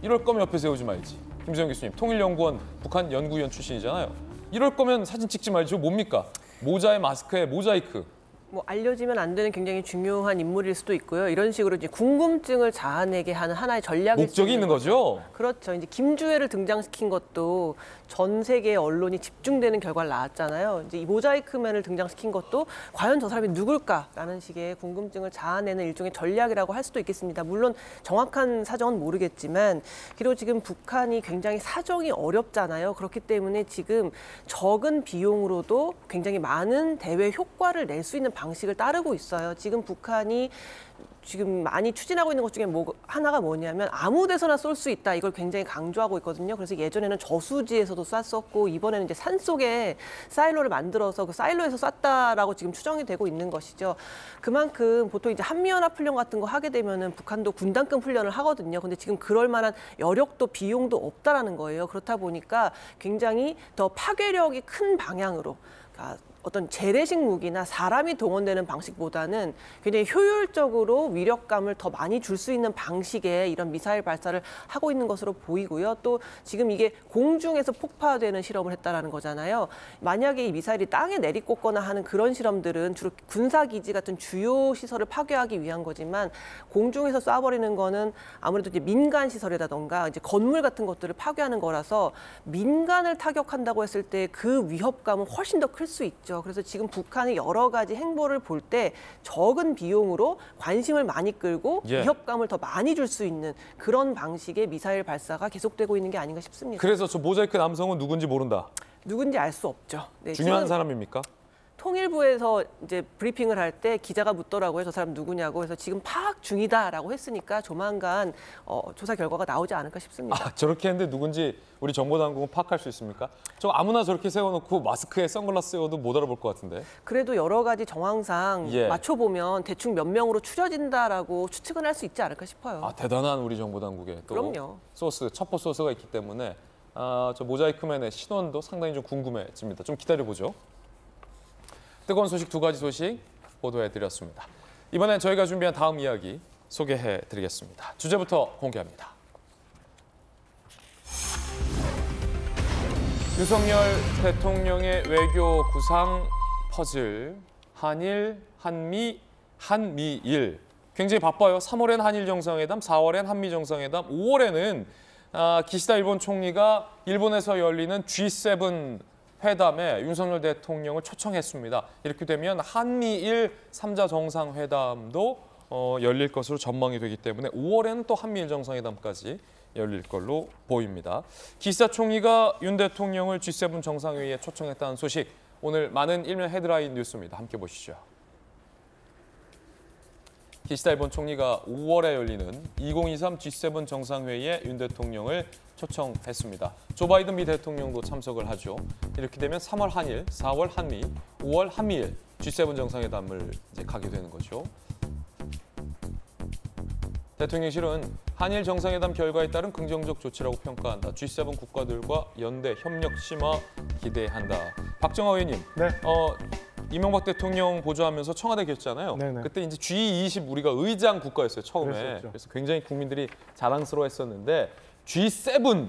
이럴 거면 옆에 세우지 말지. 김수영 교수님, 통일연구원 북한 연구위원 출신이잖아요. 이럴 거면 사진 찍지 말죠. 뭡니까? 모자에 마스크에 모자이크. 뭐 알려지면 안 되는 굉장히 중요한 인물일 수도 있고요. 이런 식으로 이제 궁금증을 자아내게 하는 하나의 전략일 목적이 있는 거죠. 그렇죠. 이제 김주애를 등장시킨 것도 전 세계 언론이 집중되는 결과를 낳았잖아요. 이제 이 모자이크맨을 등장시킨 것도 과연 저 사람이 누굴까라는 식의 궁금증을 자아내는 일종의 전략이라고 할 수도 있겠습니다. 물론 정확한 사정은 모르겠지만 그리고 지금 북한이 굉장히 사정이 어렵잖아요. 그렇기 때문에 지금 적은 비용으로도 굉장히 많은 대외 효과를 낼 수 있는 방식을 따르고 있어요. 지금 북한이 지금 많이 추진하고 있는 것 중에 하나가 뭐냐면 아무 데서나 쏠 수 있다. 이걸 굉장히 강조하고 있거든요. 그래서 예전에는 저수지에서도 쐈었고 이번에는 이제 산속에 사일로를 만들어서 그 사일로에서 쐈다라고 지금 추정이 되고 있는 것이죠. 그만큼 보통 이제 한미연합훈련 같은 거 하게 되면은 북한도 군단급 훈련을 하거든요. 근데 지금 그럴 만한 여력도 비용도 없다라는 거예요. 그렇다 보니까 굉장히 더 파괴력이 큰 방향으로 어떤 재래식 무기나 사람이 동원되는 방식보다는 굉장히 효율적으로 위력감을 더 많이 줄 수 있는 방식의 이런 미사일 발사를 하고 있는 것으로 보이고요. 또 지금 이게 공중에서 폭파되는 실험을 했다라는 거잖아요. 만약에 이 미사일이 땅에 내리꽂거나 하는 그런 실험들은 주로 군사기지 같은 주요 시설을 파괴하기 위한 거지만 공중에서 쏴버리는 거는 아무래도 이제 민간 시설이라던가 이제 건물 같은 것들을 파괴하는 거라서 민간을 타격한다고 했을 때 그 위협감은 훨씬 더 클 수 있죠. 그래서 지금 북한의 여러 가지 행보를 볼 때 적은 비용으로 관심을 많이 끌고 위협감을 더 많이 줄 수 있는 그런 방식의 미사일 발사가 계속되고 있는 게 아닌가 싶습니다. 그래서 저 모자이크 남성은 누군지 모른다. 누군지 알 수 없죠. 네, 중요한 사람입니까? 통일부에서 이제 브리핑을 할 때 기자가 묻더라고요. 저 사람 누구냐고. 그래서 지금 파악 중이다라고 했으니까 조만간 조사 결과가 나오지 않을까 싶습니다. 저렇게 했는데 누군지 우리 정보당국은 파악할 수 있습니까? 저 아무나 저렇게 세워놓고 마스크에 선글라스 세워도 못 알아볼 것 같은데. 그래도 여러 가지 정황상 맞춰보면 대충 몇 명으로 추려진다라고 추측은 할 수 있지 않을까 싶어요. 대단한 우리 정보당국에 또 그럼요. 소스, 첩보 소스가 있기 때문에 저 모자이크맨의 신원도 상당히 좀 궁금해집니다. 좀 기다려보죠. 뜨거운 소식 두 가지 소식 보도해드렸습니다. 이번엔 저희가 준비한 다음 이야기 소개해드리겠습니다. 주제부터 공개합니다. 윤석열 대통령의 외교 구상 퍼즐, 한일, 한미, 한미일. 굉장히 바빠요. 3월엔 한일 정상회담, 4월엔 한미 정상회담, 5월에는 기시다 일본 총리가 일본에서 열리는 G7 회담에 윤석열 대통령을 초청했습니다. 이렇게 되면 한미일 3자 정상회담도 열릴 것으로 전망이 되기 때문에 5월에는 또 한미일 정상회담까지 열릴 걸로 보입니다. 기시다 총리가 윤 대통령을 G7 정상회의에 초청했다는 소식, 오늘 많은 일면 헤드라인 뉴스입니다. 함께 보시죠. 기시다 일본 총리가 5월에 열리는 2023 G7 정상회의에 윤 대통령을 초청했습니다. 조 바이든 미 대통령도 참석을 하죠. 이렇게 되면 3월 한일, 4월 한미, 5월 한미일 G7 정상회담을 이제 가게 되는 거죠. 대통령실은 한일 정상회담 결과에 따른 긍정적 조치라고 평가한다. G7 국가들과 연대, 협력 심화 기대한다. 박정하 의원님, 이명박 대통령 보좌하면서 청와대 계셨잖아요. 그때 이제 G20 우리가 의장 국가였어요, 처음에. 그랬었죠. 그래서 굉장히 국민들이 자랑스러워했었는데 G7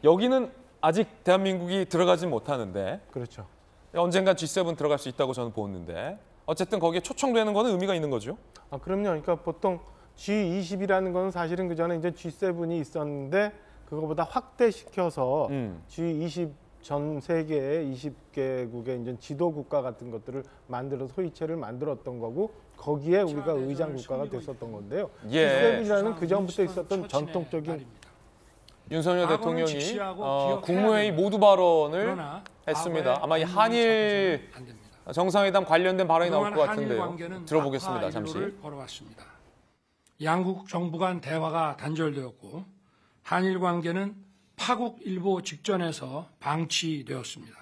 여기는 아직 대한민국이 들어가지 못하는데. 그렇죠. 언젠간 G7 들어갈 수 있다고 저는 보는데 어쨌든 거기에 초청되는 거는 의미가 있는 거죠. 그럼요. 그러니까 보통 G20이라는 건 사실은 그 전에 이제 G7이 있었는데 그거보다 확대시켜서 G20 전 세계의 20개국의 이제 지도 국가 같은 것들을 만들어서 소위체를 만들었던 거고 거기에 우리가 의장 국가가 됐었던 건데요. G7이라는 그 전부터 있었던 전통적인 윤석열 대통령이 국무회의 모두 발언을 했습니다. 아마 이 한일 정상회담 관련된 발언이 나올 것 같은데요. 들어보겠습니다. 잠시. 걸어왔습니다. 양국 정부 간 대화가 단절되었고 한일 관계는 파국 일보 직전에서 방치되었습니다.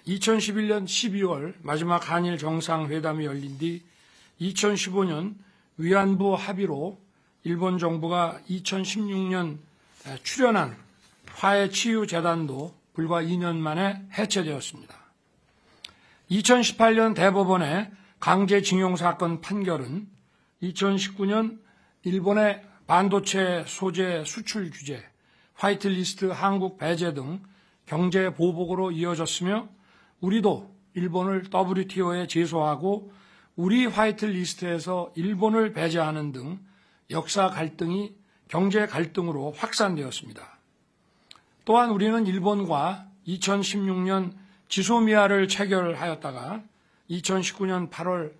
2011년 12월 마지막 한일 정상회담이 열린 뒤 2015년 위안부 합의로 일본 정부가 2016년 출연한 화해치유재단도 불과 2년 만에 해체되었습니다. 2018년 대법원의 강제징용 사건 판결은 2019년 일본의 반도체 소재 수출 규제, 화이트리스트 한국 배제 등 경제 보복으로 이어졌으며 우리도 일본을 WTO에 제소하고 우리 화이트리스트에서 일본을 배제하는 등 역사 갈등이 경제 갈등으로 확산되었습니다. 또한 우리는 일본과 2016년 지소미아를 체결하였다가 2019년 8월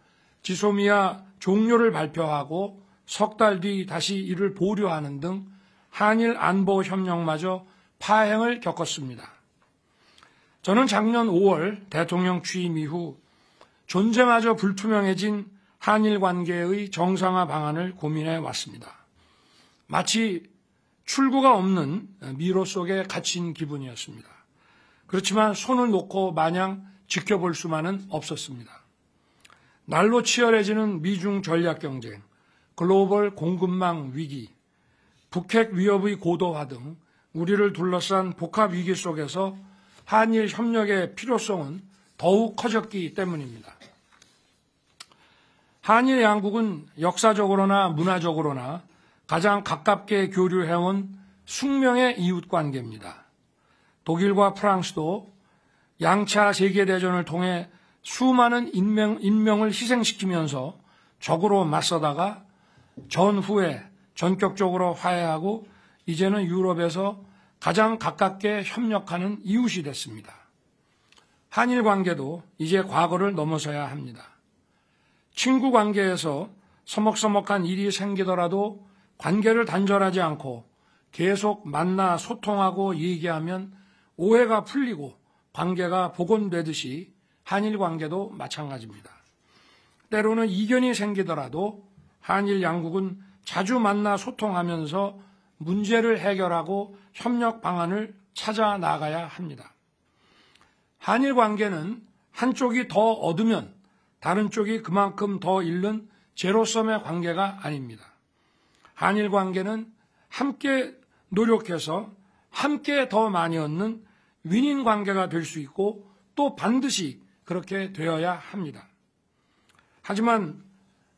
지소미아 종료를 발표하고 석 달 뒤 다시 이를 보류하는 등 한일 안보 협력마저 파행을 겪었습니다. 저는 작년 5월 대통령 취임 이후 존재마저 불투명해진 한일 관계의 정상화 방안을 고민해 왔습니다. 마치 출구가 없는 미로 속에 갇힌 기분이었습니다. 그렇지만 손을 놓고 마냥 지켜볼 수만은 없었습니다. 날로 치열해지는 미중 전략 경쟁, 글로벌 공급망 위기, 북핵 위협의 고도화 등 우리를 둘러싼 복합 위기 속에서 한일 협력의 필요성은 더욱 커졌기 때문입니다. 한일 양국은 역사적으로나 문화적으로나 가장 가깝게 교류해온 숙명의 이웃관계입니다. 독일과 프랑스도 양차 세계대전을 통해 수많은 인명을 희생시키면서 적으로 맞서다가 전후에 전격적으로 화해하고 이제는 유럽에서 가장 가깝게 협력하는 이웃이 됐습니다. 한일 관계도 이제 과거를 넘어서야 합니다. 친구 관계에서 서먹서먹한 일이 생기더라도 관계를 단절하지 않고 계속 만나 소통하고 얘기하면 오해가 풀리고 관계가 복원되듯이 한일 관계도 마찬가지입니다. 때로는 이견이 생기더라도 한일 양국은 자주 만나 소통하면서 문제를 해결하고 협력 방안을 찾아 나가야 합니다. 한일 관계는 한쪽이 더 얻으면 다른 쪽이 그만큼 더 잃는 제로섬의 관계가 아닙니다. 한일 관계는 함께 노력해서 함께 더 많이 얻는 윈윈 관계가 될 수 있고 또 반드시 그렇게 되어야 합니다. 하지만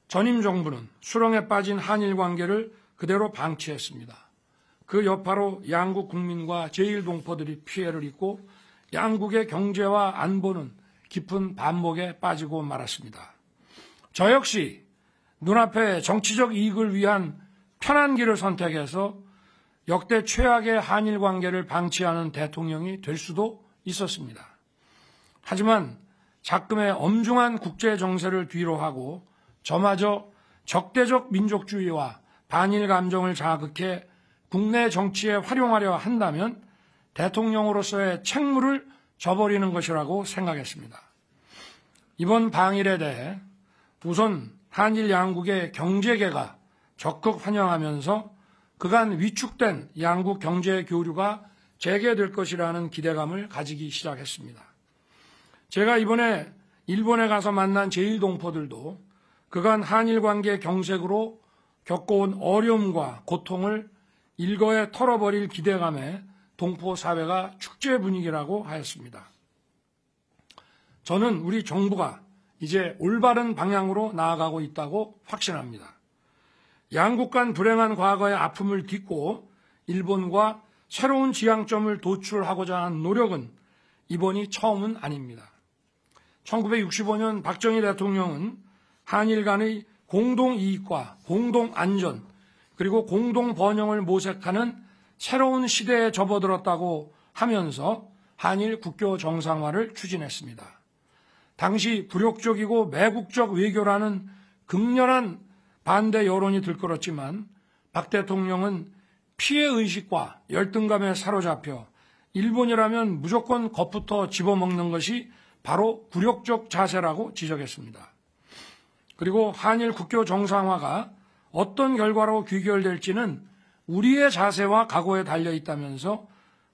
전임 정부는 수렁에 빠진 한일 관계를 그대로 방치했습니다. 그 여파로 양국 국민과 제1동포들이 피해를 입고 양국의 경제와 안보는 깊은 반목에 빠지고 말았습니다. 저 역시 눈앞에 정치적 이익을 위한 편한 길을 선택해서 역대 최악의 한일 관계를 방치하는 대통령이 될 수도 있었습니다. 하지만 작금의 엄중한 국제 정세를 뒤로하고 저마저 적대적 민족주의와 반일 감정을 자극해 국내 정치에 활용하려 한다면 대통령으로서의 책무를 저버리는 것이라고 생각했습니다. 이번 방일에 대해 우선 한일 양국의 경제계가 적극 환영하면서 그간 위축된 양국 경제 교류가 재개될 것이라는 기대감을 가지기 시작했습니다. 제가 이번에 일본에 가서 만난 제1동포들도 그간 한일 관계 경색으로 겪어온 어려움과 고통을 일거에 털어버릴 기대감에 동포 사회가 축제 분위기라고 하였습니다. 저는 우리 정부가 이제 올바른 방향으로 나아가고 있다고 확신합니다. 양국 간 불행한 과거의 아픔을 딛고 일본과 새로운 지향점을 도출하고자 하는 노력은 이번이 처음은 아닙니다. 1965년 박정희 대통령은 한일 간의 공동 이익과 공동 안전 그리고 공동 번영을 모색하는 새로운 시대에 접어들었다고 하면서 한일 국교 정상화를 추진했습니다. 당시 불욕적이고 매국적 외교라는 극렬한 반대 여론이 들끓었지만 박 대통령은 피해의식과 열등감에 사로잡혀 일본이라면 무조건 겁부터 집어먹는 것이 바로 굴욕적 자세라고 지적했습니다. 그리고 한일 국교 정상화가 어떤 결과로 귀결될지는 우리의 자세와 각오에 달려있다면서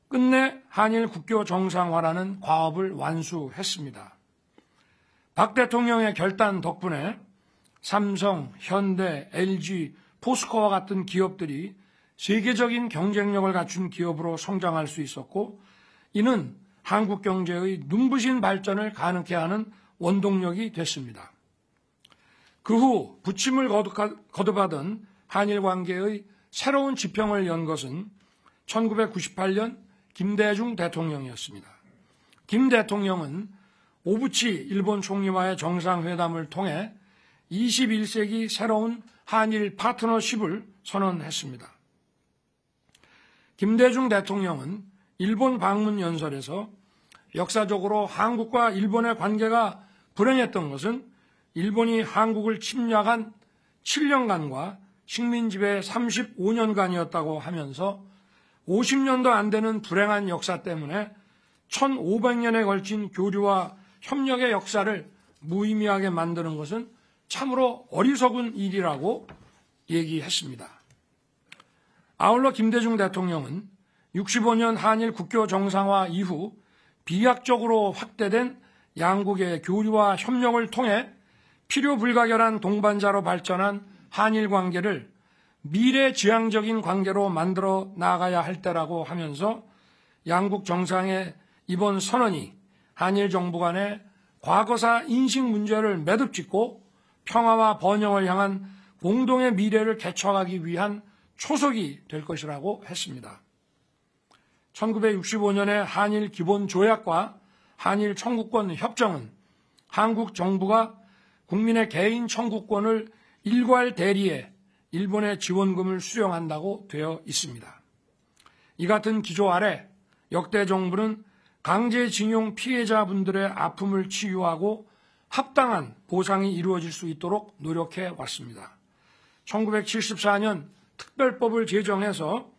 끝내 한일 국교 정상화라는 과업을 완수했습니다. 박 대통령의 결단 덕분에 삼성, 현대, LG, 포스코와 같은 기업들이 세계적인 경쟁력을 갖춘 기업으로 성장할 수 있었고 이는 한국 경제의 눈부신 발전을 가능케 하는 원동력이 됐습니다. 그 후 부침을 거듭하던 한일 관계의 새로운 지평을 연 것은 1998년 김대중 대통령이었습니다. 김 대통령은 오부치 일본 총리와의 정상회담을 통해 21세기 새로운 한일 파트너십을 선언했습니다. 김대중 대통령은 일본 방문 연설에서 역사적으로 한국과 일본의 관계가 불행했던 것은 일본이 한국을 침략한 7년간과 식민지배 35년간이었다고 하면서 50년도 안 되는 불행한 역사 때문에 1500년에 걸친 교류와 협력의 역사를 무의미하게 만드는 것은 참으로 어리석은 일이라고 얘기했습니다. 아울러 김대중 대통령은 65년 한일 국교 정상화 이후 비약적으로 확대된 양국의 교류와 협력을 통해 필요 불가결한 동반자로 발전한 한일 관계를 미래지향적인 관계로 만들어 나가야 할 때라고 하면서 양국 정상의 이번 선언이 한일 정부 간의 과거사 인식 문제를 매듭짓고 평화와 번영을 향한 공동의 미래를 개척하기 위한 초석이 될 것이라고 했습니다. 1965년의 한일 기본조약과 한일 청구권 협정은 한국 정부가 국민의 개인 청구권을 일괄 대리해 일본의 지원금을 수령한다고 되어 있습니다. 이 같은 기조 아래 역대 정부는 강제징용 피해자분들의 아픔을 치유하고 합당한 보상이 이루어질 수 있도록 노력해 왔습니다. 1974년 특별법을 제정해서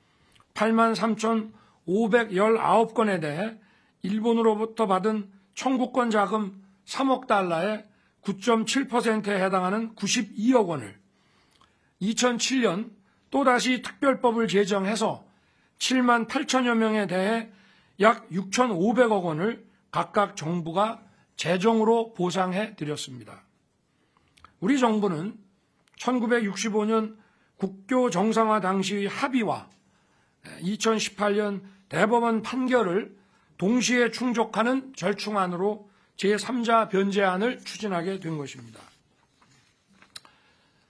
83,519건에 대해 일본으로부터 받은 청구권 자금 3억 달러의 9.7%에 해당하는 92억 원을 2007년 또다시 특별법을 제정해서 7만 8천여 명에 대해 약 6,500억 원을 각각 정부가 재정으로 보상해 드렸습니다. 우리 정부는 1965년 국교 정상화 당시의 합의와 2018년 대법원 판결을 동시에 충족하는 절충안으로 제3자 변제안을 추진하게 된 것입니다.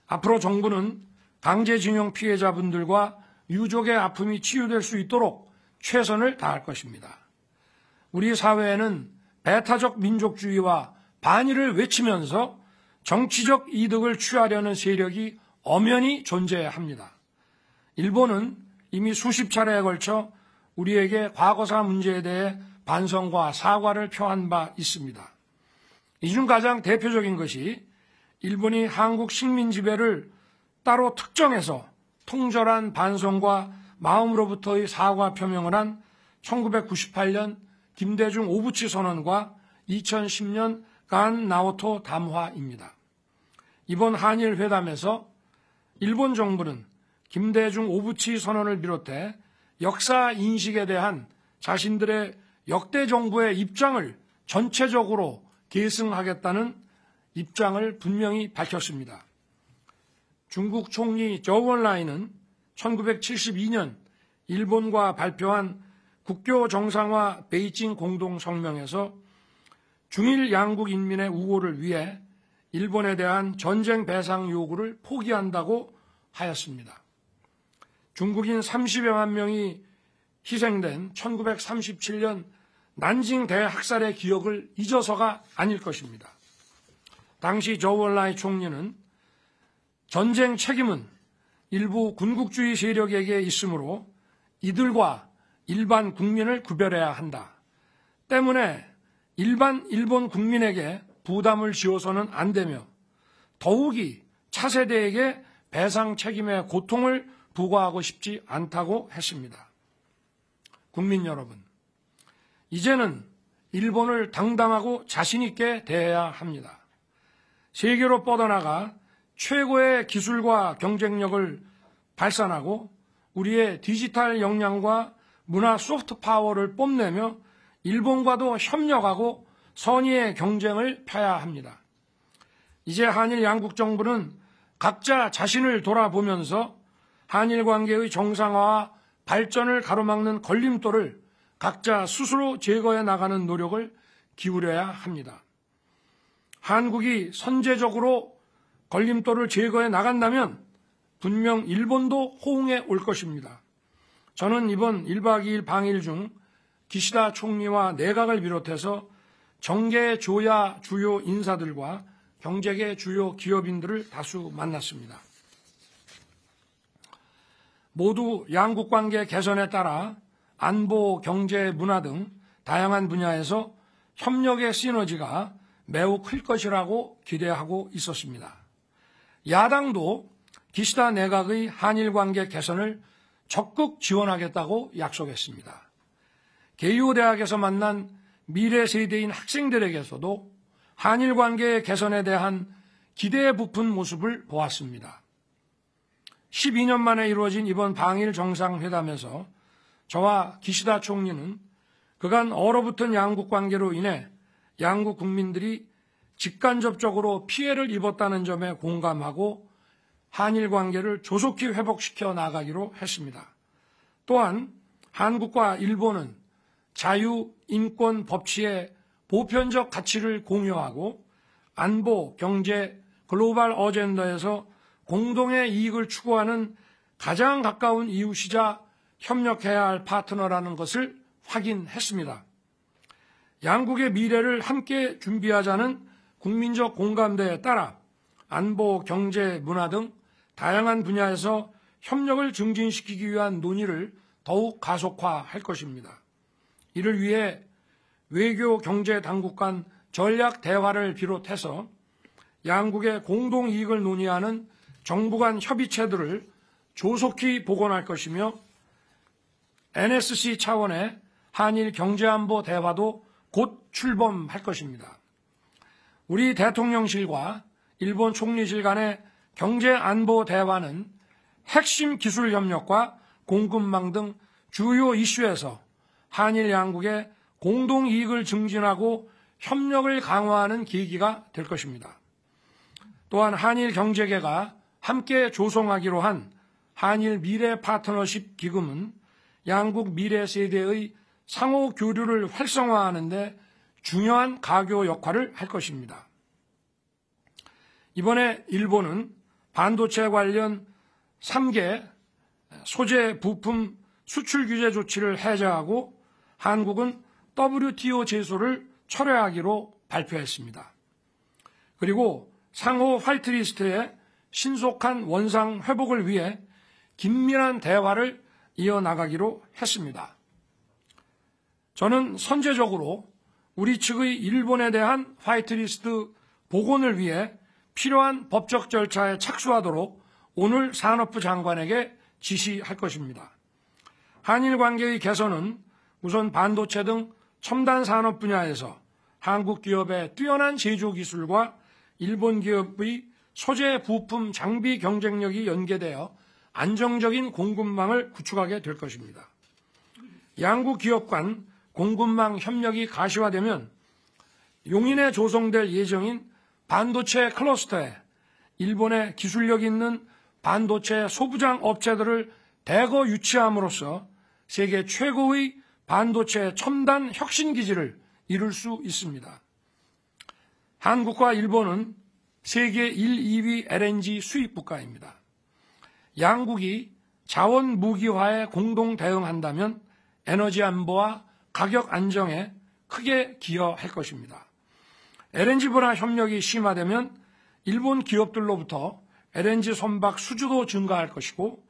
앞으로 정부는 강제징용 피해자분들과 유족의 아픔이 치유될 수 있도록 최선을 다할 것입니다. 우리 사회에는 배타적 민족주의와 반일을 외치면서 정치적 이득을 취하려는 세력이 엄연히 존재합니다. 일본은 이미 수십 차례에 걸쳐 우리에게 과거사 문제에 대해 반성과 사과를 표한 바 있습니다. 이 중 가장 대표적인 것이 일본이 한국 식민 지배를 따로 특정해서 통절한 반성과 마음으로부터의 사과 표명을 한 1998년 김대중 오부치 선언과 2010년 간 나오토 담화입니다. 이번 한일 회담에서 일본 정부는 김대중 오부치 선언을 비롯해 역사 인식에 대한 자신들의 역대 정부의 입장을 전체적으로 계승하겠다는 입장을 분명히 밝혔습니다. 중국 총리 저우언라이는 1972년 일본과 발표한 국교 정상화 베이징 공동성명에서 중일 양국 인민의 우호를 위해 일본에 대한 전쟁 배상 요구를 포기한다고 하였습니다. 중국인 30여만 명이 희생된 1937년 난징 대학살의 기억을 잊어서가 아닐 것입니다. 당시 저우언라이 총리는 전쟁 책임은 일부 군국주의 세력에게 있으므로 이들과 일반 국민을 구별해야 한다. 때문에 일반 일본 국민에게 부담을 지어서는 안 되며 더욱이 차세대에게 배상 책임의 고통을 부과하고 싶지 않다고 했습니다. 국민 여러분, 이제는 일본을 당당하고 자신 있게 대해야 합니다. 세계로 뻗어나가 최고의 기술과 경쟁력을 발산하고 우리의 디지털 역량과 문화 소프트 파워를 뽐내며 일본과도 협력하고 선의의 경쟁을 펴야 합니다. 이제 한일 양국 정부는 각자 자신을 돌아보면서 한일 관계의 정상화와 발전을 가로막는 걸림돌을 각자 스스로 제거해 나가는 노력을 기울여야 합니다. 한국이 선제적으로 걸림돌을 제거해 나간다면 분명 일본도 호응해 올 것입니다. 저는 이번 1박 2일 방일 중 기시다 총리와 내각을 비롯해서 정계 조야 주요 인사들과 경제계 주요 기업인들을 다수 만났습니다. 모두 양국 관계 개선에 따라 안보, 경제, 문화 등 다양한 분야에서 협력의 시너지가 매우 클 것이라고 기대하고 있었습니다. 야당도 기시다 내각의 한일 관계 개선을 적극 지원하겠다고 약속했습니다. 개요 대학에서 만난 미래 세대인 학생들에게서도 한일 관계의 개선에 대한 기대에 부푼 모습을 보았습니다. 12년 만에 이루어진 이번 방일 정상회담에서 저와 기시다 총리는 그간 얼어붙은 양국 관계로 인해 양국 국민들이 직간접적으로 피해를 입었다는 점에 공감하고 한일 관계를 조속히 회복시켜 나가기로 했습니다. 또한 한국과 일본은 자유, 인권, 법치의 보편적 가치를 공유하고 안보, 경제, 글로벌 어젠더에서 공동의 이익을 추구하는 가장 가까운 이웃이자 협력해야 할 파트너라는 것을 확인했습니다. 양국의 미래를 함께 준비하자는 국민적 공감대에 따라 안보, 경제, 문화 등 다양한 분야에서 협력을 증진시키기 위한 논의를 더욱 가속화할 것입니다. 이를 위해 외교, 경제 당국 간 전략 대화를 비롯해서 양국의 공동 이익을 논의하는 정부 간 협의체들을 조속히 복원할 것이며 NSC 차원의 한일 경제안보 대화도 곧 출범할 것입니다. 우리 대통령실과 일본 총리실 간의 경제안보 대화는 핵심 기술 협력과 공급망 등 주요 이슈에서 한일 양국의 공동 이익을 증진하고 협력을 강화하는 계기가 될 것입니다. 또한 한일 경제계가 함께 조성하기로 한 한일 미래 파트너십 기금은 양국 미래 세대의 상호 교류를 활성화하는 데 중요한 가교 역할을 할 것입니다. 이번에 일본은 반도체 관련 3개 소재 부품 수출 규제 조치를 해제하고 한국은 WTO 제소를 철회하기로 발표했습니다. 그리고 상호 화이트리스트의 신속한 원상 회복을 위해 긴밀한 대화를 이어나가기로 했습니다. 저는 선제적으로 우리 측의 일본에 대한 화이트리스트 복원을 위해 필요한 법적 절차에 착수하도록 오늘 산업부 장관에게 지시할 것입니다. 한일 관계의 개선은 우선 반도체 등 첨단 산업 분야에서 한국 기업의 뛰어난 제조 기술과 일본 기업의 소재, 부품, 장비 경쟁력이 연계되어 안정적인 공급망을 구축하게 될 것입니다. 양국 기업 간 공급망 협력이 가시화되면 용인에 조성될 예정인 반도체 클러스터에 일본의 기술력 있는 반도체 소부장 업체들을 대거 유치함으로써 세계 최고의 반도체 첨단 혁신 기지를 이룰 수 있습니다. 한국과 일본은 세계 1, 2위 LNG 수입 국가입니다. 양국이 자원 무기화에 공동 대응한다면 에너지 안보와 가격 안정에 크게 기여할 것입니다. LNG 분야 협력이 심화되면 일본 기업들로부터 LNG 선박 수주도 증가할 것이고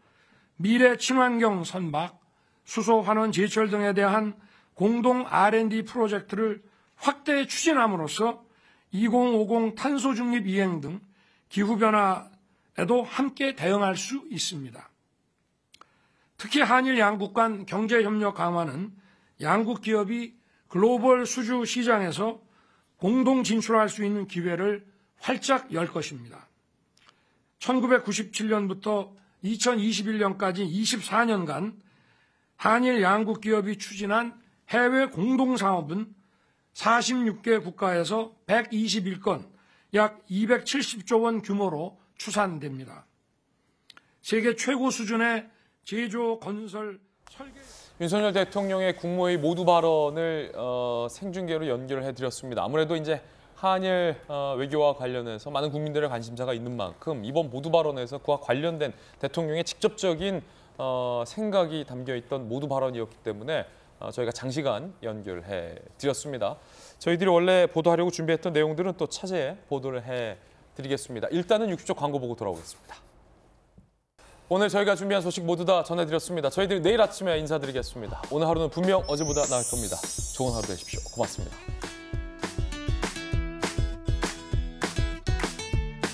미래 친환경 선박, 수소 환원 제철 등에 대한 공동 R&D 프로젝트를 확대 추진함으로써 2050 탄소 중립 이행 등 기후변화에도 함께 대응할 수 있습니다. 특히 한일 양국 간 경제협력 강화는 양국 기업이 글로벌 수주 시장에서 공동 진출할 수 있는 기회를 활짝 열 것입니다. 1997년부터 2021년까지 24년간 한일 양국 기업이 추진한 해외 공동사업은 46개 국가에서 121건, 약 270조 원 규모로 추산됩니다. 세계 최고 수준의 제조, 건설, 설계... 윤석열 대통령의 국무회의 모두 발언을 생중계로 연결을 해드렸습니다. 아무래도 이제 한일 외교와 관련해서 많은 국민들의 관심사가 있는 만큼 이번 모두 발언에서 그와 관련된 대통령의 직접적인 생각이 담겨 있던 모두 발언이었기 때문에 저희가 장시간 연결해 드렸습니다. 저희들이 원래 보도하려고 준비했던 내용들은 또 차제에 보도를 해드리겠습니다. 일단은 60초 광고 보고 돌아오겠습니다. 오늘 저희가 준비한 소식 모두 다 전해드렸습니다. 저희들이 내일 아침에 인사드리겠습니다. 오늘 하루는 분명 어제보다 나을 겁니다. 좋은 하루 되십시오. 고맙습니다.